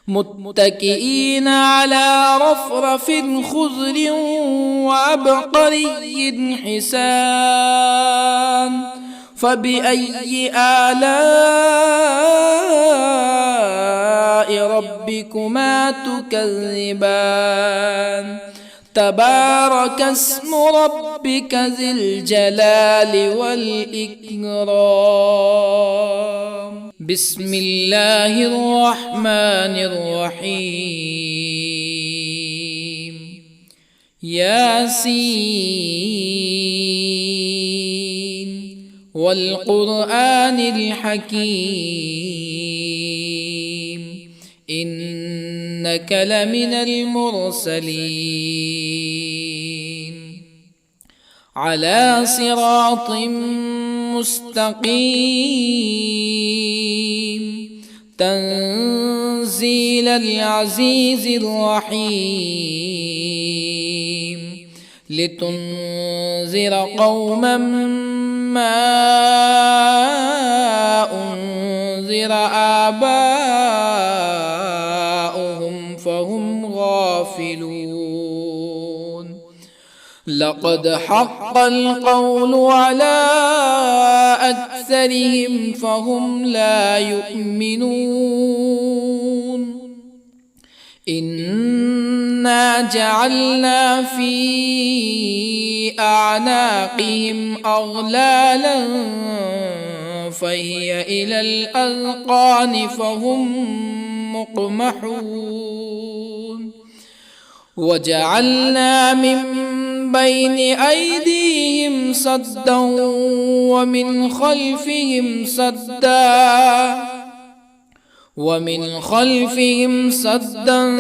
[SPEAKER 1] متكئين على رفرف خضر وعبقري حسان فبأي آلاء ربكما تكذبان تبارك اسم ربك ذي الجلال والإكرام بسم الله الرحمن الرحيم ياسين والقرآن الحكيم إنك لمن المرسلين على صراط مستقيم تنزيل العزيز الرحيم لتنذر قوما ما أنذر آباؤهم فهم غافلون لقد حق القول على أكثرهم فهم لا يؤمنون إنا جعلنا في أعناقهم أغلالا فهي إلى الأذقان فهم مقمحون وجعلنا من بين أيديهم سدا ومن خلفهم سدا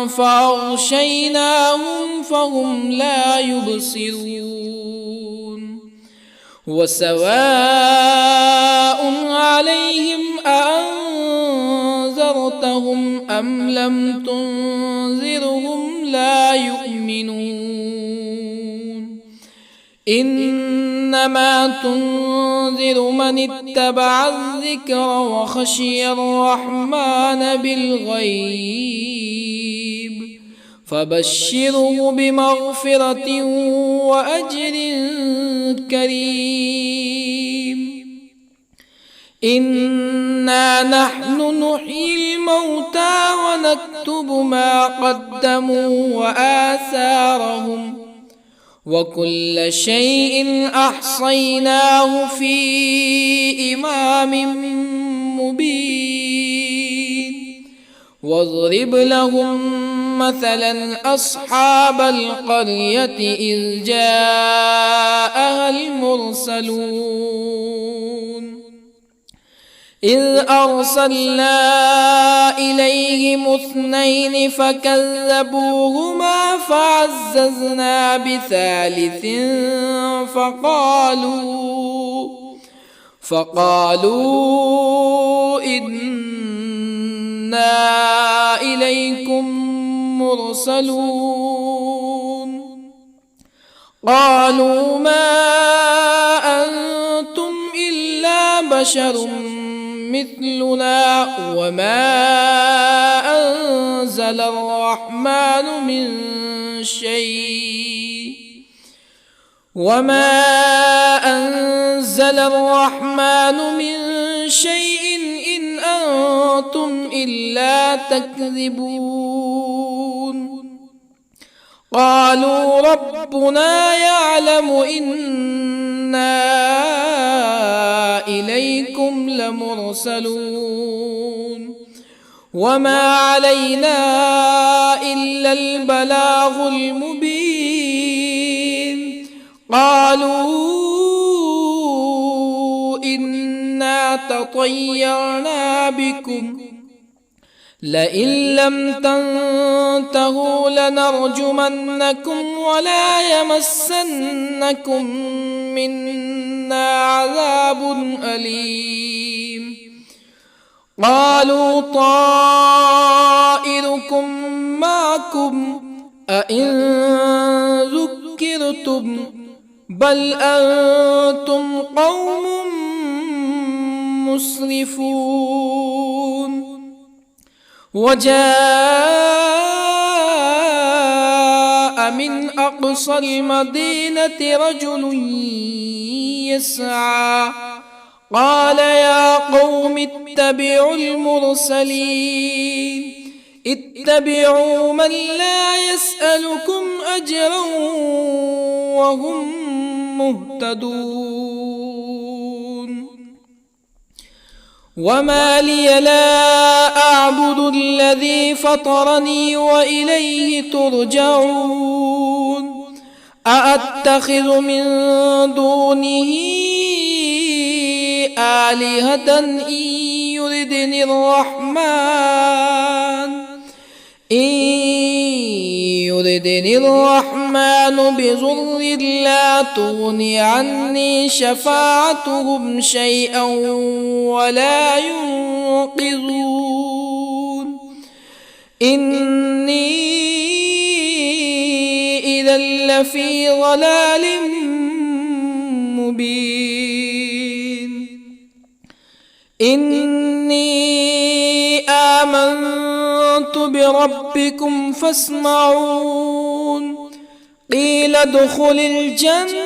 [SPEAKER 1] فأغشيناهم فهم لا يبصرون وسواء عليهم أأنذرتهم أم لم تنذرهم لا يؤمنون إنما تنذر من اتبع الذكر وخشي الرحمن بالغيب فبشره بمغفرة وأجر كريم إنا نحن نحيي الموتى ونكتب ما قدموا وآثارهم وكل شيء أحصيناه في إمام مبين واضرب لهم مثلا أصحاب القرية إذ جاءها المرسلون إذ أرسلنا إليهم اثنين فكذبوهما فعززنا بثالث فقالوا إنا إليكم مرسلون قالوا ما أنتم إلا بشر مثلنا وما أنزل الرحمن من شيء إن أنتم إلا تكذبون قالوا ربنا يعلم إنا إليكم لمرسلون وما علينا إلا البلاغ المبين قالوا تطيرنا بكم لئن لم تنتهوا لنرجمنكم ولا يمسنكم منا عذاب أليم قالوا طائركم معكم أئن ذكرتم بل أنتم قوم مسرفون وجاء من أقصى المدينة رجل يسعى قال يا قوم اتبعوا المرسلين اتبعوا من لا يسألكم أجرا وهم مهتدون وما لي لا أعبد الذي فطرني وإليه ترجعون أأتخذ من دونه آلهة إن يردني الرحمن بضر لا تغني عني شفاعتهم شيئا ولا ينقذون إني إذا لفي ضلال مبين إني آمنت بربكم فاسمعون قيل ادخل الجنة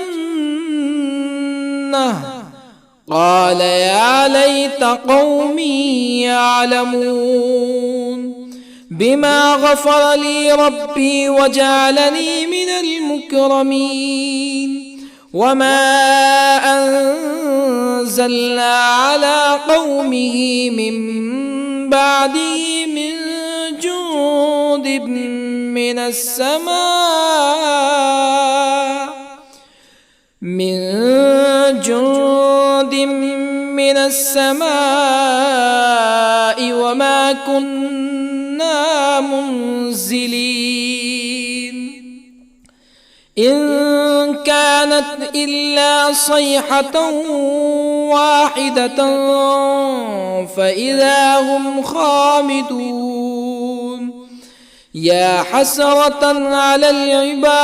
[SPEAKER 1] قال يا ليت قومي يعلمون بما غفر لي ربي وجعلني من المكرمين وما أنزلنا على قومه من بعده من جند من السماء وما كنا منزلين إن كانت إلا صيحة واحدة فإذا هم خامدون يا حسرة على العباد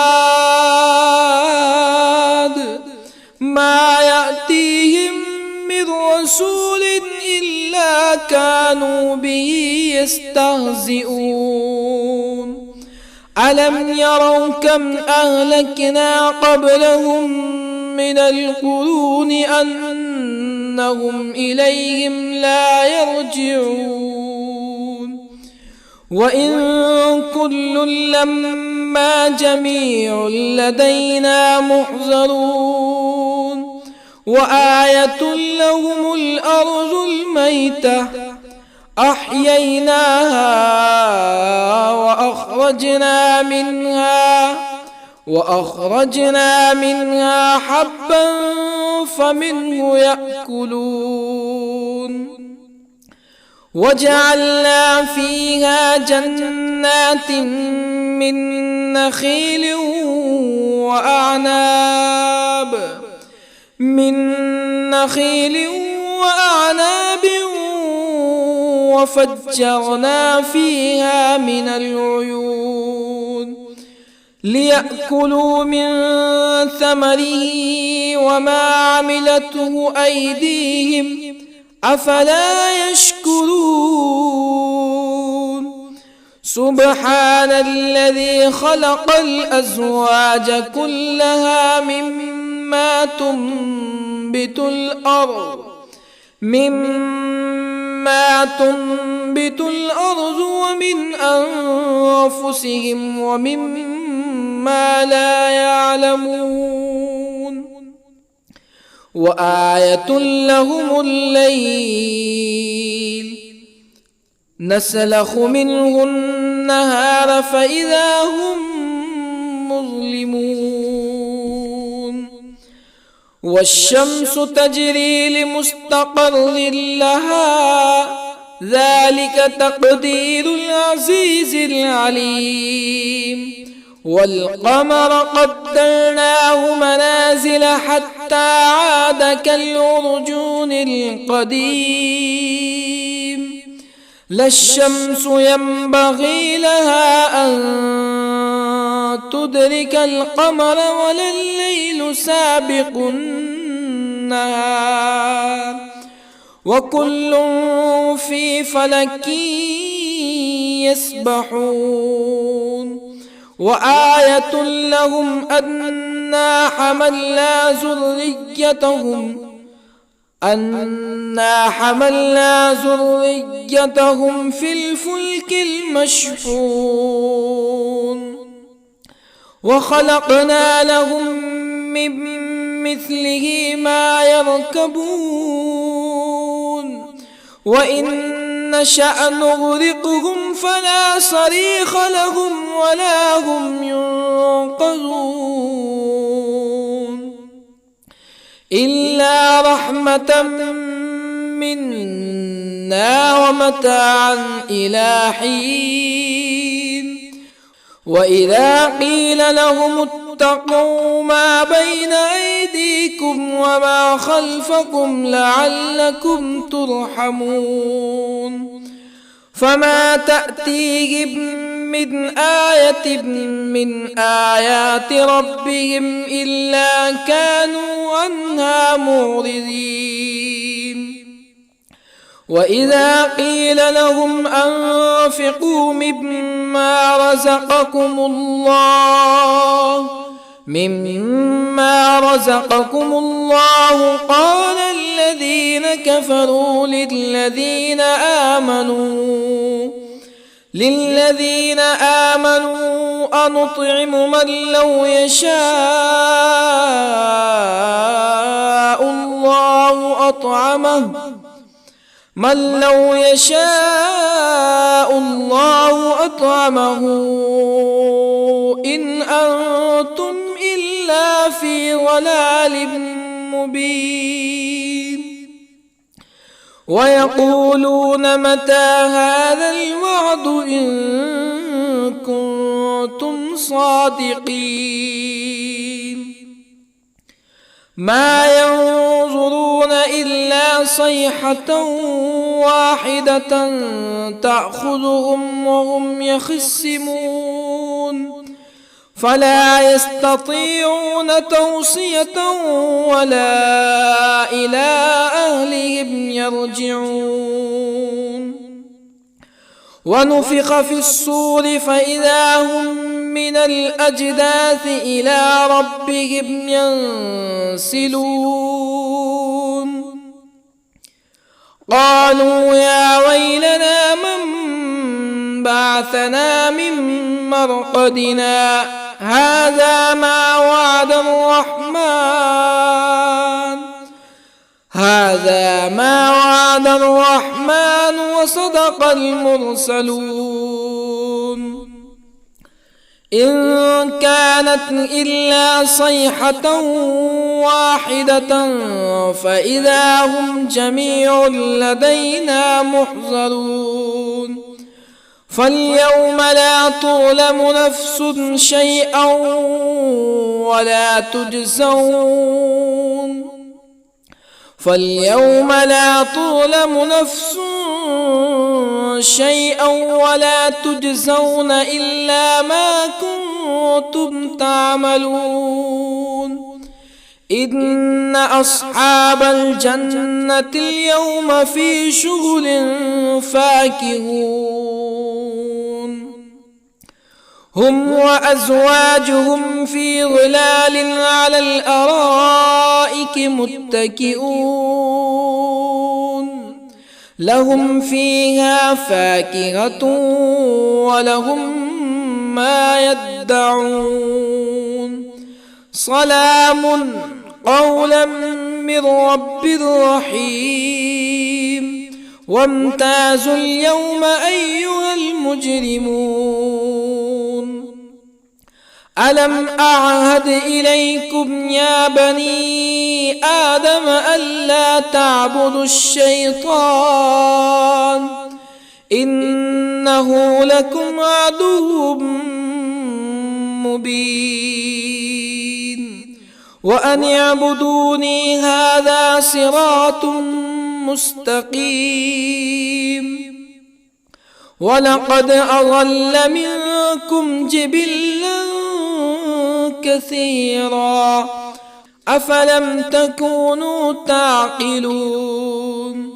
[SPEAKER 1] ما يأتيهم من رسول إلا كانوا به يستهزئون ألم يروا كم أهلكنا قبلهم من القرون أنهم إليهم لا يرجعون وإن كل لما جميع لدينا محضرون وآية لهم الأرض الميتة أحييناها وأخرجنا منها حبا فمنه يأكلون وجعلنا فيها جنات من نخيل وأعناب وفجرنا فيها من العيون ليأكلوا من ثمره وما عملته أيديهم أفلا يشكرون سبحان الذي خلق الأزواج كلها مما تنبت الأرض ومن أنفسهم ومما لا يعلمون وآية لهم الليل نسلخ منه النهار فإذا هم مظلمون والشمس تجري لمستقر لها ذلك تقدير العزيز العليم والقمر قدرناه منازل حتى عاد كالعرجون القديم لا الشمس ينبغي لها أن تدرك القمر ولا الليل سابق النهار وكل في فلك يسبحون وآية لهم أنا حملنا ذريتهم في الفلك المشحون وخلقنا لهم من مثله ما يركبون وإن نشأ نغرقهم فلا صريخ لهم ولا هم ينقذون إلا رحمة منا ومتاعا إلى حين وإذا قيل لهم اتقوا ما بين أيديكم وما خلفكم لعلكم ترحمون فما تأتيهم من آية من آيات ربهم إلا كانوا عنها معرضين وإذا قيل لهم أنفقوا مما رزقكم الله قال الذين كفروا للذين آمنوا أنطعم من لو يشاء الله أطعمه إن أنتم إلا في ضلال مبين ويقولون متى هذا الوعد إن كنتم صادقين ما ينظرون إلا صيحة واحدة تأخذهم وهم يخصمون فلا يستطيعون توصية ولا إلى أهلهم يرجعون ونفخ في الصور فإذا هم من الأجداث إلى ربهم ينسلون قالوا يا ويلنا من بعثنا من مرقدنا هذا ما وعد الرحمن وصدق المرسلون إن كانت إلا صيحة واحدة فإذا هم جميع لدينا محضرون فاليوم لا تظلم نفس شيئا ولا تجزون إلا ما كنتم تعملون إن أصحاب الجنة اليوم في شغل فاكهون هم وأزواجهم في ظلال على الأرائك متكئون لهم فيها فاكهة ولهم ما يدعون سلام قولا من رب رحيم وامتازوا اليوم أيها المجرمون ألم أعهد إليكم يا بني آدم ألا تعبدوا الشيطان إنه لكم عدو مبين وأن اعبدوني هذا صراط مستقيم ولقد أضل منكم جبلا كثيرا أفلم تكونوا تعقلون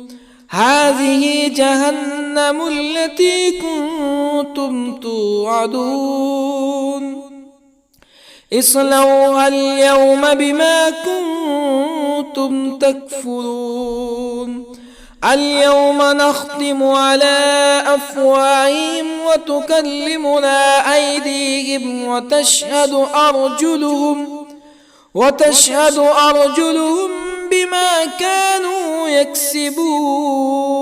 [SPEAKER 1] هذه جهنم التي كنتم توعدون اصلوها اليوم بما كنتم تكفرون اليوم نختم على أفواههم وتكلمنا أيديهم وتشهد أرجلهم بما كانوا يكسبون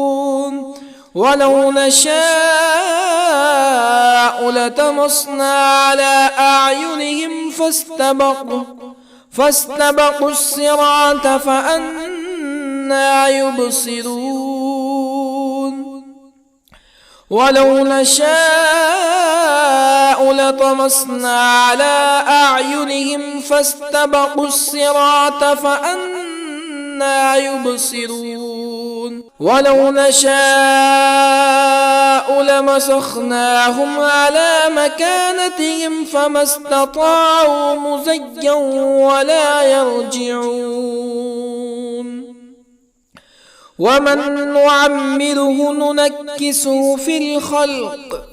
[SPEAKER 1] ولو نشاء لطمسنا على أعينهم فاستبقوا الصراط فأنى يبصرون ولو نشاء لطمسنا على أعينهم فاستبقوا الصراط فأنى يبصرون ولو نشاء لمسخناهم على مكانتهم فما استطاعوا مزيا ولا يرجعون ومن نعمره ننكسه في الخلق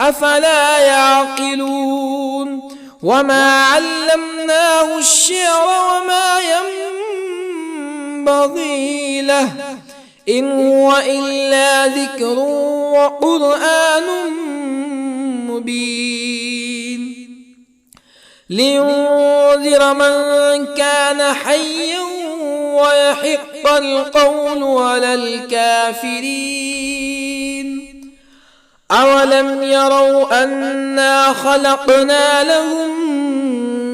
[SPEAKER 1] أفلا يعقلون وما علمناه الشعر وما ينبغي له إن هو إلا ذكر وقرآن مبين لينذر من كان حيا ويحق القول على الكافرين أولم يروا أنا خلقنا لهم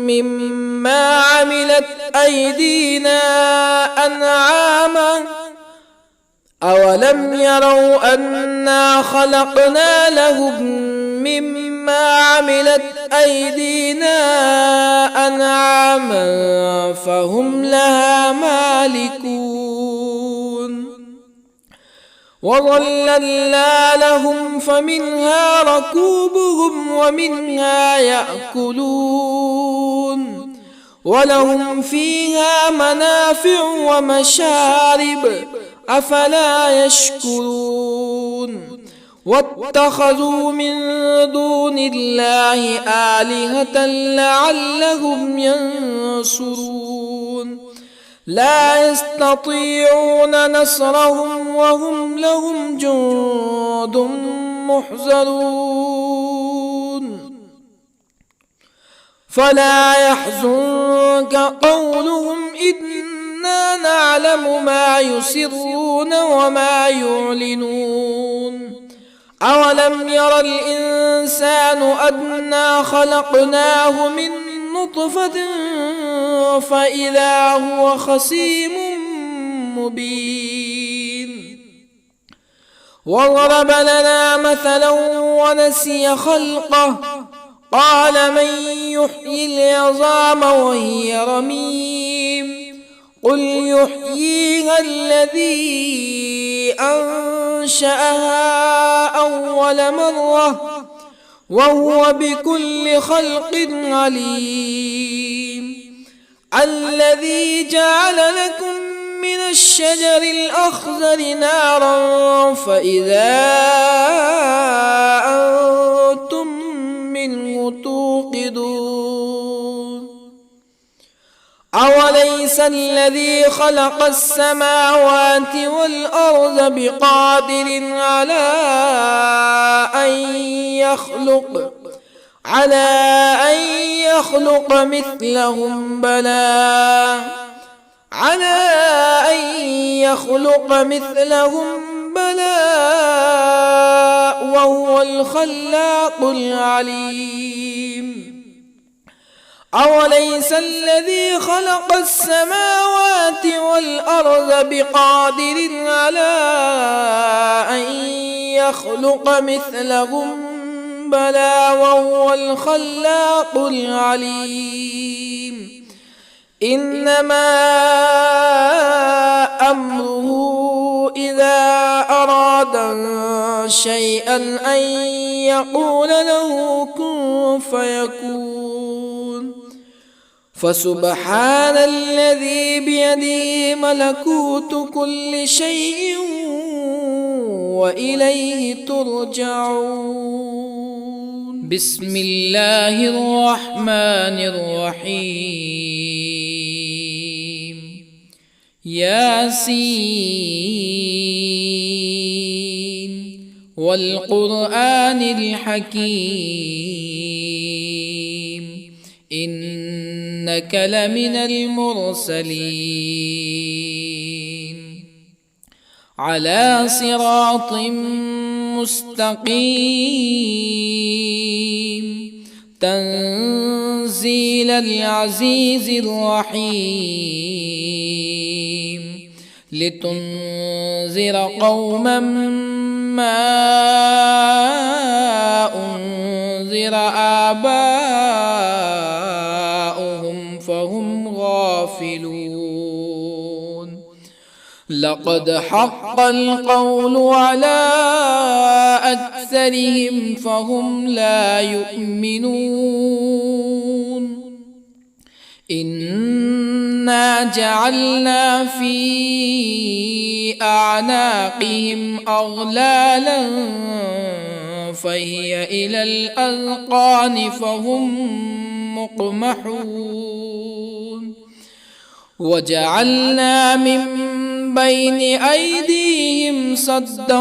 [SPEAKER 1] مما عملت أيدينا أنعاما أولم يروا أنا خلقنا لهم مما عملت أيدينا أنعاما فهم لها مالكون وظللنا لهم فمنها ركوبهم ومنها يأكلون ولهم فيها منافع ومشارب أفلا يشكرون واتخذوا من دون الله آلهة لعلهم ينصرون لا يستطيعون نصرهم وهم لهم جند محضرون فلا يحزنك قولهم إنا نعلم ما يسرون وما يعلنون أولم ير الإنسان أنا خلقناه من نطفة فإذا هو خصيم مبين وضرب لنا مثلا ونسي خلقه قال من يحيي العظام وهي رميم قل يحييها الذي أنشأها أول مرة وهو بكل خلق عليم الذي جعل لكم من الشجر الأخضر نارا فإذا أنتم منه توقدون أوليس الذي خلق السماوات والأرض بقادر على أن يخلق مثلهم بلى وهو الخلاق العليم أوليس الذي خلق السماوات والأرض بقادر على أن يخلق مثلهم بلى وهو الخلاق العليم إنما أمره إذا أراد شيئا أن يقول له كن فيكون فسبحان الذي بيده ملكوت كل شيء وإليه ترجعون. بسم الله الرحمن الرحيم. ياسين والقرآن الحكيم إنك لمن المرسلين على صراط مستقيم تنزيل العزيز الرحيم لتنذر قوما ما أنذر آباؤهم فهم غافلون لقد حق القول على أكثرهم فهم لا يؤمنون إنا جعلنا في أعناقهم أغلالا فهي إلى الأذقان فهم مقمحون وجعلنا من بين أيديهم سدا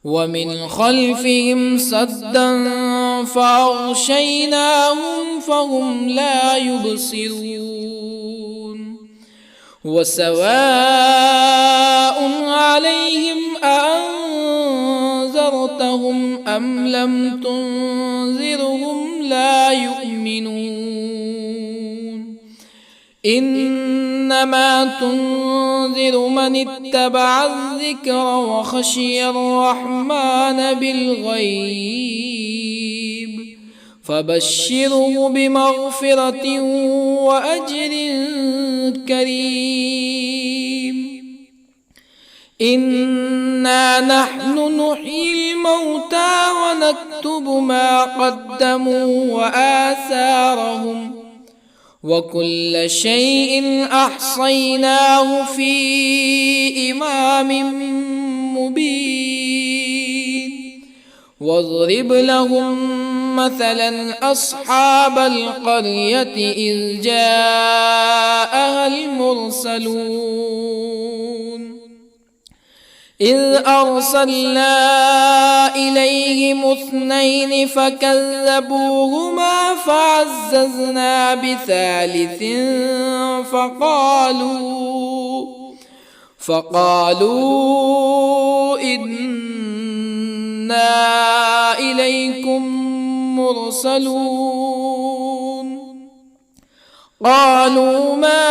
[SPEAKER 1] ومن خلفهم سدا فأغشيناهم فهم لا يبصرون وسواء عليهم أأنذرتهم أم لم تنذرهم لا يؤمنون إنما تنذر من اتبع الذكر وخشي الرحمن بالغيب فبشره بمغفرة وأجر كريم إنا نحن نحيي الموتى ونكتب ما قدموا وآثارهم وكل شيء أحصيناه في إمام مبين واضرب لهم مثلا أصحاب القرية إذ جاءها المرسلون إذ أرسلنا إليهم اثنين فكذبوهما فعززنا بثالث فقالوا إنا إليكم مرسلون قالوا ما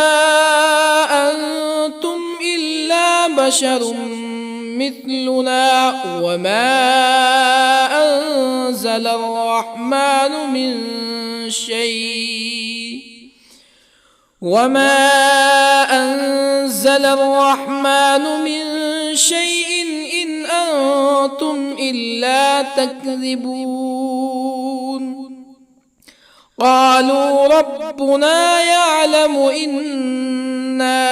[SPEAKER 1] أنتم إلا بشر مثلنا وما أنزل الرحمن من شيء إن أنتم إلا تكذبون قالوا ربنا يعلم إنا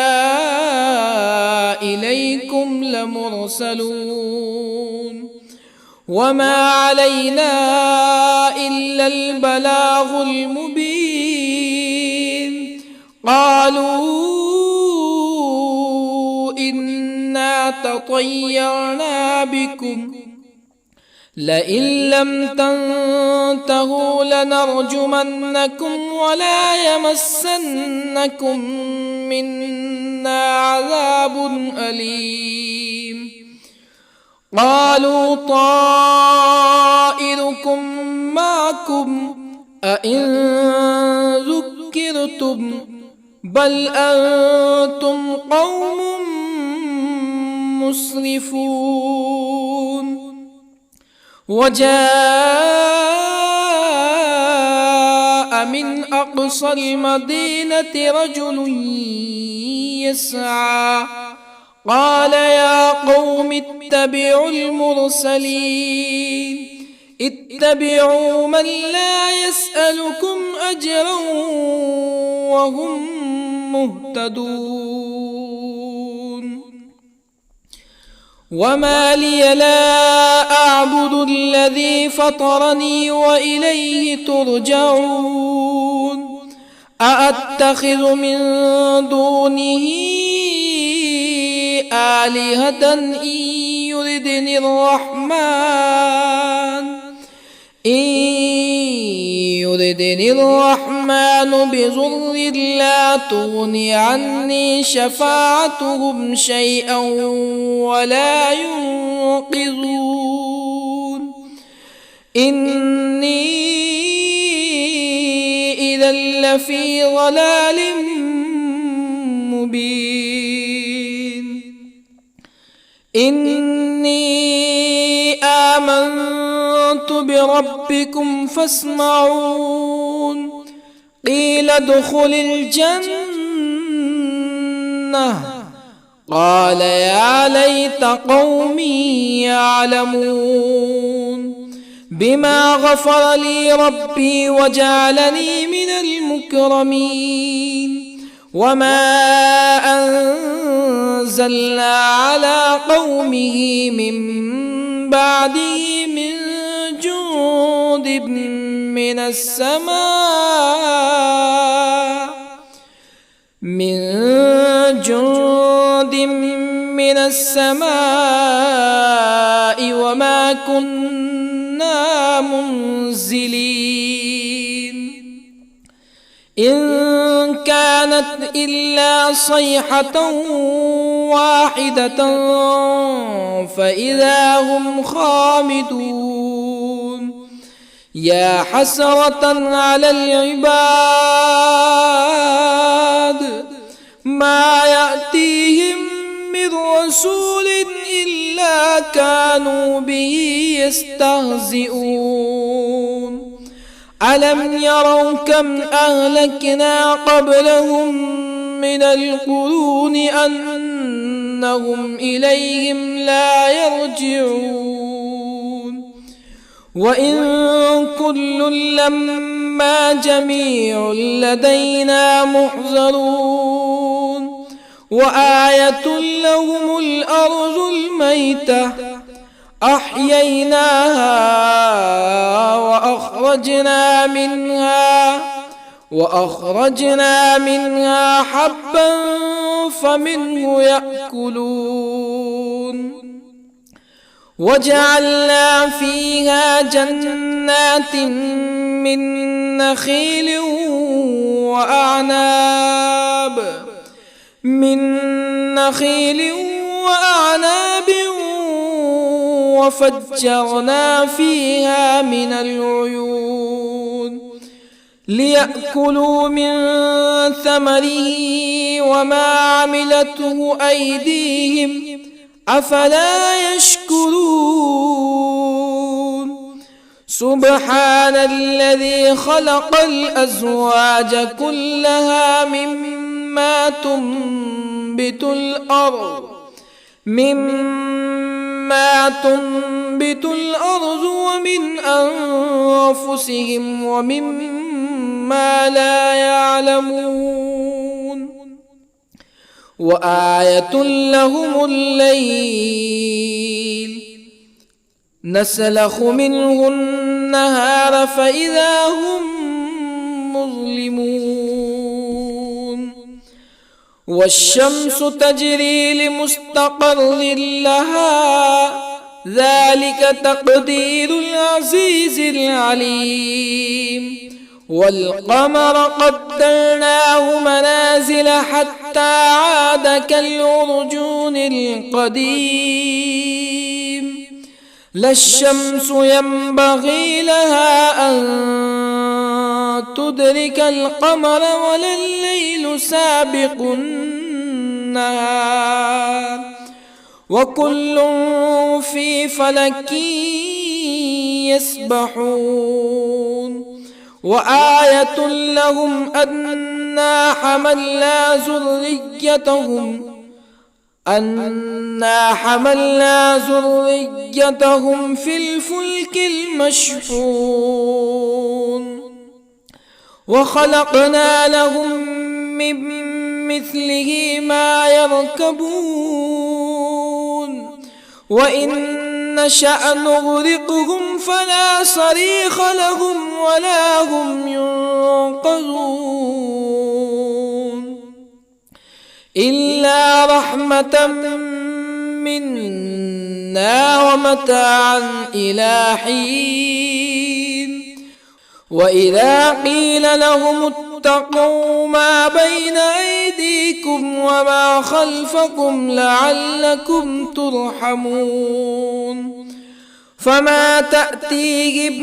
[SPEAKER 1] إليكم لمرسلون وما علينا إلا البلاغ المبين قالوا إنا تطيرنا بكم لئن لم تنتهوا لنرجمنكم ولا يمسنكم منا عذاب أليم قالوا أئن ذكرتم بل أنتم قوم مسرفون. وجاء من أقصى المدينة رجل يسعى قال يا قوم اتبعوا المرسلين اتبعوا من لا يسألكم أجرا وهم مهتدون. وما لي لا أعبد الذي فطرني وإليه ترجعون. أأتخذ من دونه آلهة إن يردني الرحمن بضر لا تغني عني شفاعتهم شيئا ولا ينقذون. إني إذا لفي ضلال مبين. إني آمنت بربكم فاسمعون. قيل ادخل الجنة قال يا ليت قومي يعلمون. بما غفر لي ربي وجعلني من المكرمين. وما أنزلنا على قومه من بعده من جند من السماء وما كنا منزلين. إن كانت إلا صيحة واحدة فإذا هم خامدون. يا حسرة على العباد ما يأتيهم من رسول إلا كانوا به يستهزئون. ألم يروا كم أهلكنا قبلهم من القرون أنهم إليهم لا يرجعون. وإن كل لما جميع لدينا محضرون. وآية لهم الأرض الميتة أحييناها وأخرجنا منها حبا فمنه يأكلون. وجعلنا فيها جنات من نخيل وأعناب وفجرنا فيها من العيون ليأكلوا من ثمره وما عملته أيديهم أفلا يشكرون. سبحان الذي خلق الأزواج كلها مما تنبت الأرض ومن أنفسهم ومما لا يعلمون. وآية لهم الليل نسلخ منه النهار فإذا هم مظلمون. والشمس تجري لمستقر لها ذلك تقدير العزيز العليم. والقمر قدرناه منازل حتى عاد كالعرجون القديم. لا الشمس ينبغي لها أن تدرك القمر ولا الليل سابق النهار وكل في فلك يسبحون وآية لهم أنا حملنا ذريتهم في الفلك المشحون وخلقنا لهم من مثله ما يركبون وإن نشأ نغرقهم فلا صريخ لهم ولا هم ينقذون إلا رحمة منا ومتاعا إلى حين وإذا قيل لهم اتقوا ما بين أيديكم وما خلفكم لعلكم ترحمون فما تأتيهم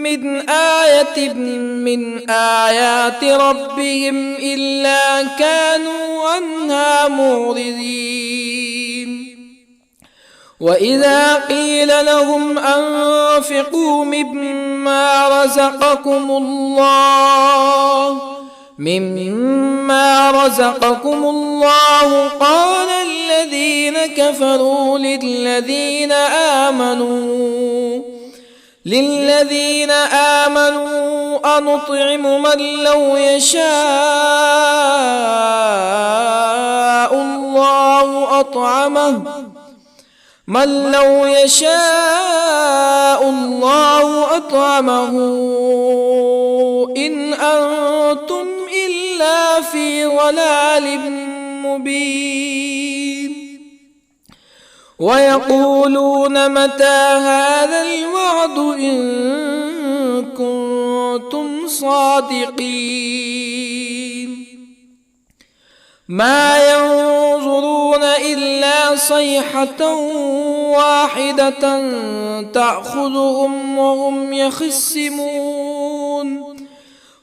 [SPEAKER 1] من آية من آيات ربهم إلا كانوا عنها معرضين وإذا قيل لهم أنفقوا مما رزقكم الله قال الذين كفروا للذين آمنوا أنطعم من لو يشاء الله أطعمه إن أنتم إلا في ضلال مبين ويقولون متى هذا الوعد إن كنتم صادقين ما ينظرون إلا صيحة واحدة تأخذهم وهم يخصمون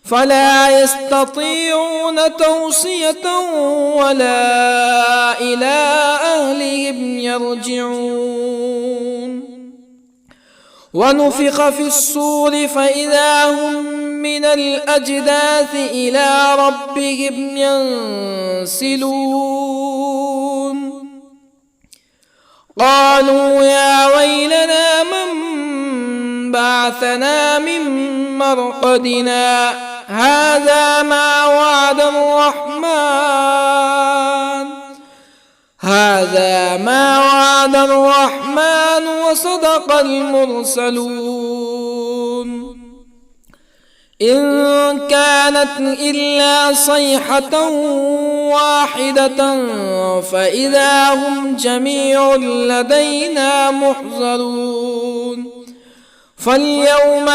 [SPEAKER 1] فلا يستطيعون توصية ولا إلى أهلهم يرجعون ونفخ في الصور فإذا هم من الأجداث إلى ربهم ينسلون قالوا يا ويلنا من بعثنا من مرقدنا هذا ما وعد الرحمن وصدق المرسلون إن كانت إلا صيحة واحدة فإذا هم جميع لدينا محضرون فاليوم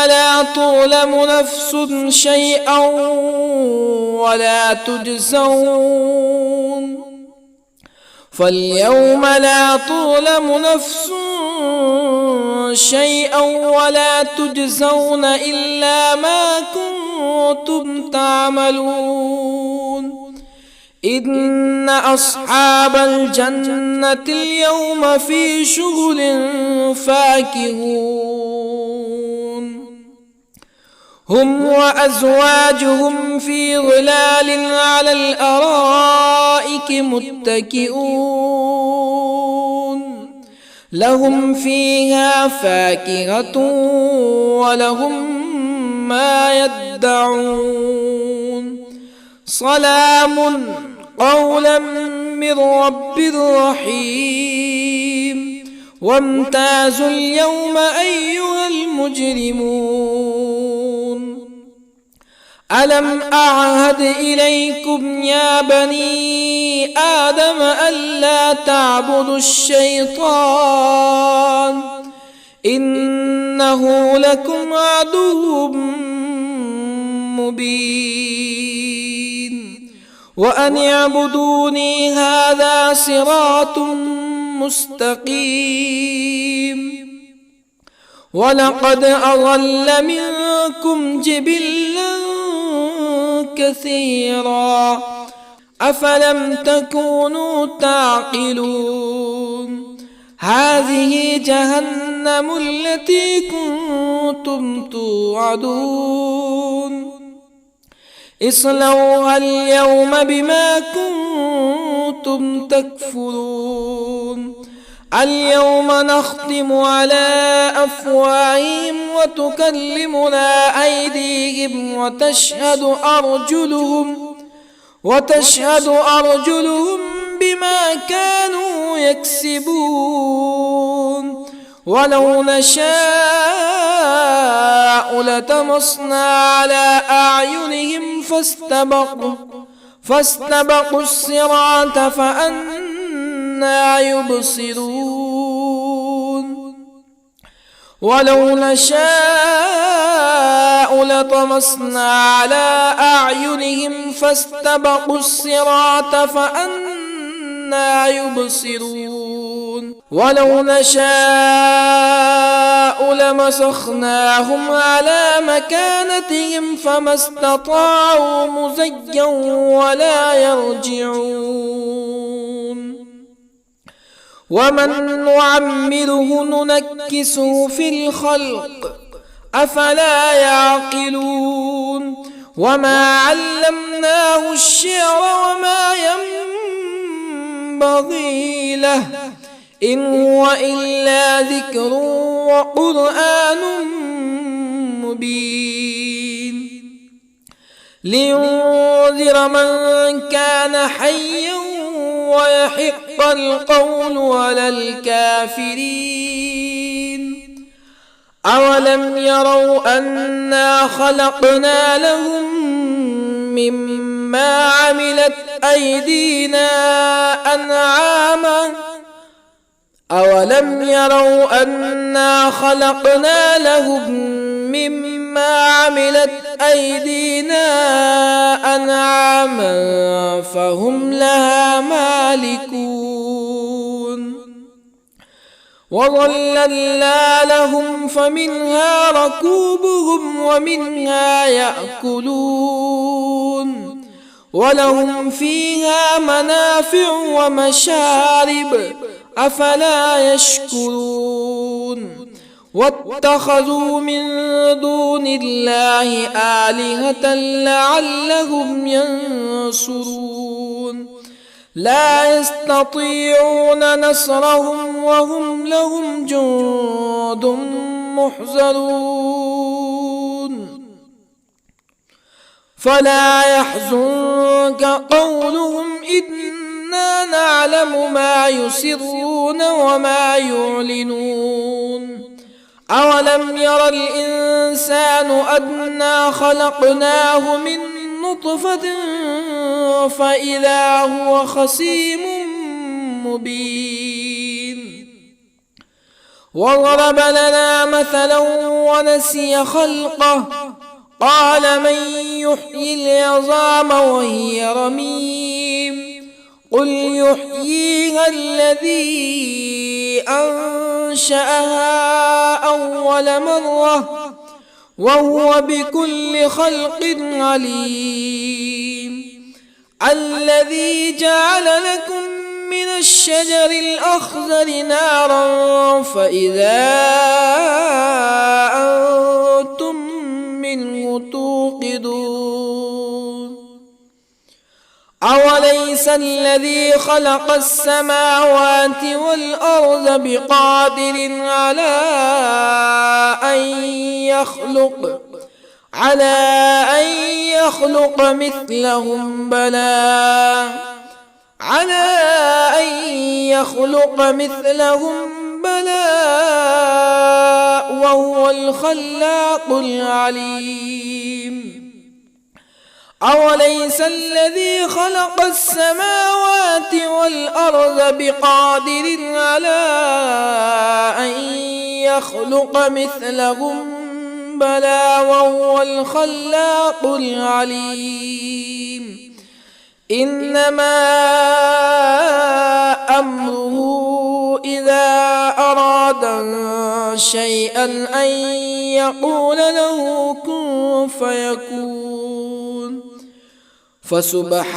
[SPEAKER 1] لا تظلم نفس شيئا ولا تجزون إلا ما كنتم تعملون إن أصحاب الجنة اليوم في شغل فاكهون هم وأزواجهم في ظلال على الأرائك متكئون لهم فيها فاكهة ولهم ما يدعون سلام قولا من رب رحيم وامتازوا اليوم أيها المجرمون ألم أعهد إليكم يا بني آدم ألا تعبدوا الشيطان إنه لكم عدو مبين وأن اعبدوني هذا صراط مستقيم ولقد أضل منكم جبلا كثيرا أفلم تكونوا تعقلون هذه جهنم التي كنتم توعدون اصلوها اليوم بما كنتم تكفرون اليوم نختم على أفواههم وتكلمنا أيديهم وتشهد أرجلهم بما كانوا يكسبون ولو نشاء لطمسنا على أعينهم فاستبقوا الصراط فأنى يبصرون ولو نشاء لطمسنا على أعينهم فاستبقوا الصراط فأنى يبصرون ولو نشاء لمسخناهم على مكانتهم فما استطاعوا مزيا ولا يرجعون ومن نعمره ننكسه في الخلق أفلا يعقلون وما علمناه الشعر وما ينبغي له إن هو إلا ذكر وقرآن مبين لينذر من كان حيا ويحق القول على الكافرين أولم يروا أنا خلقنا لهم مما عملت أيدينا أنعاما أولم يروا أنا خلقنا لهم مما عملت أيدينا أنعاما فهم لها مالكون وظللنا لهم فمنها ركوبهم ومنها يأكلون ولهم فيها منافع ومشارب أفلا يشكرون واتخذوا من دون الله آلهة لعلهم ينصرون لا يستطيعون نصرهم وهم لهم جند محضرون فلا يحزنك قولهم إنا نعلم ما يسرون وما يعلنون أولم ير الإنسان أنا خلقناه من نطفة فإذا هو خصيم مبين وضرب لنا مثلا ونسي خلقه قال من يحيي العظام وهي رميم قل يحييها الذي أنشأها أول مرة وهو بكل خلق عليم الذي جعل لكم من الشجر الأخضر نارا فإذا أنتم منه توقدون أوليس الذي خلق السماوات والأرض بقادر على أن يخلق مثلهم بلى وهو الخلاق العليم أوليس الذي خلق السماوات والأرض بقادر على أن يخلق مثلهم بلى وهو الخلاق العليم إنما أمره إذا أراد شيئا أن يقول له كن فيكون فسبحان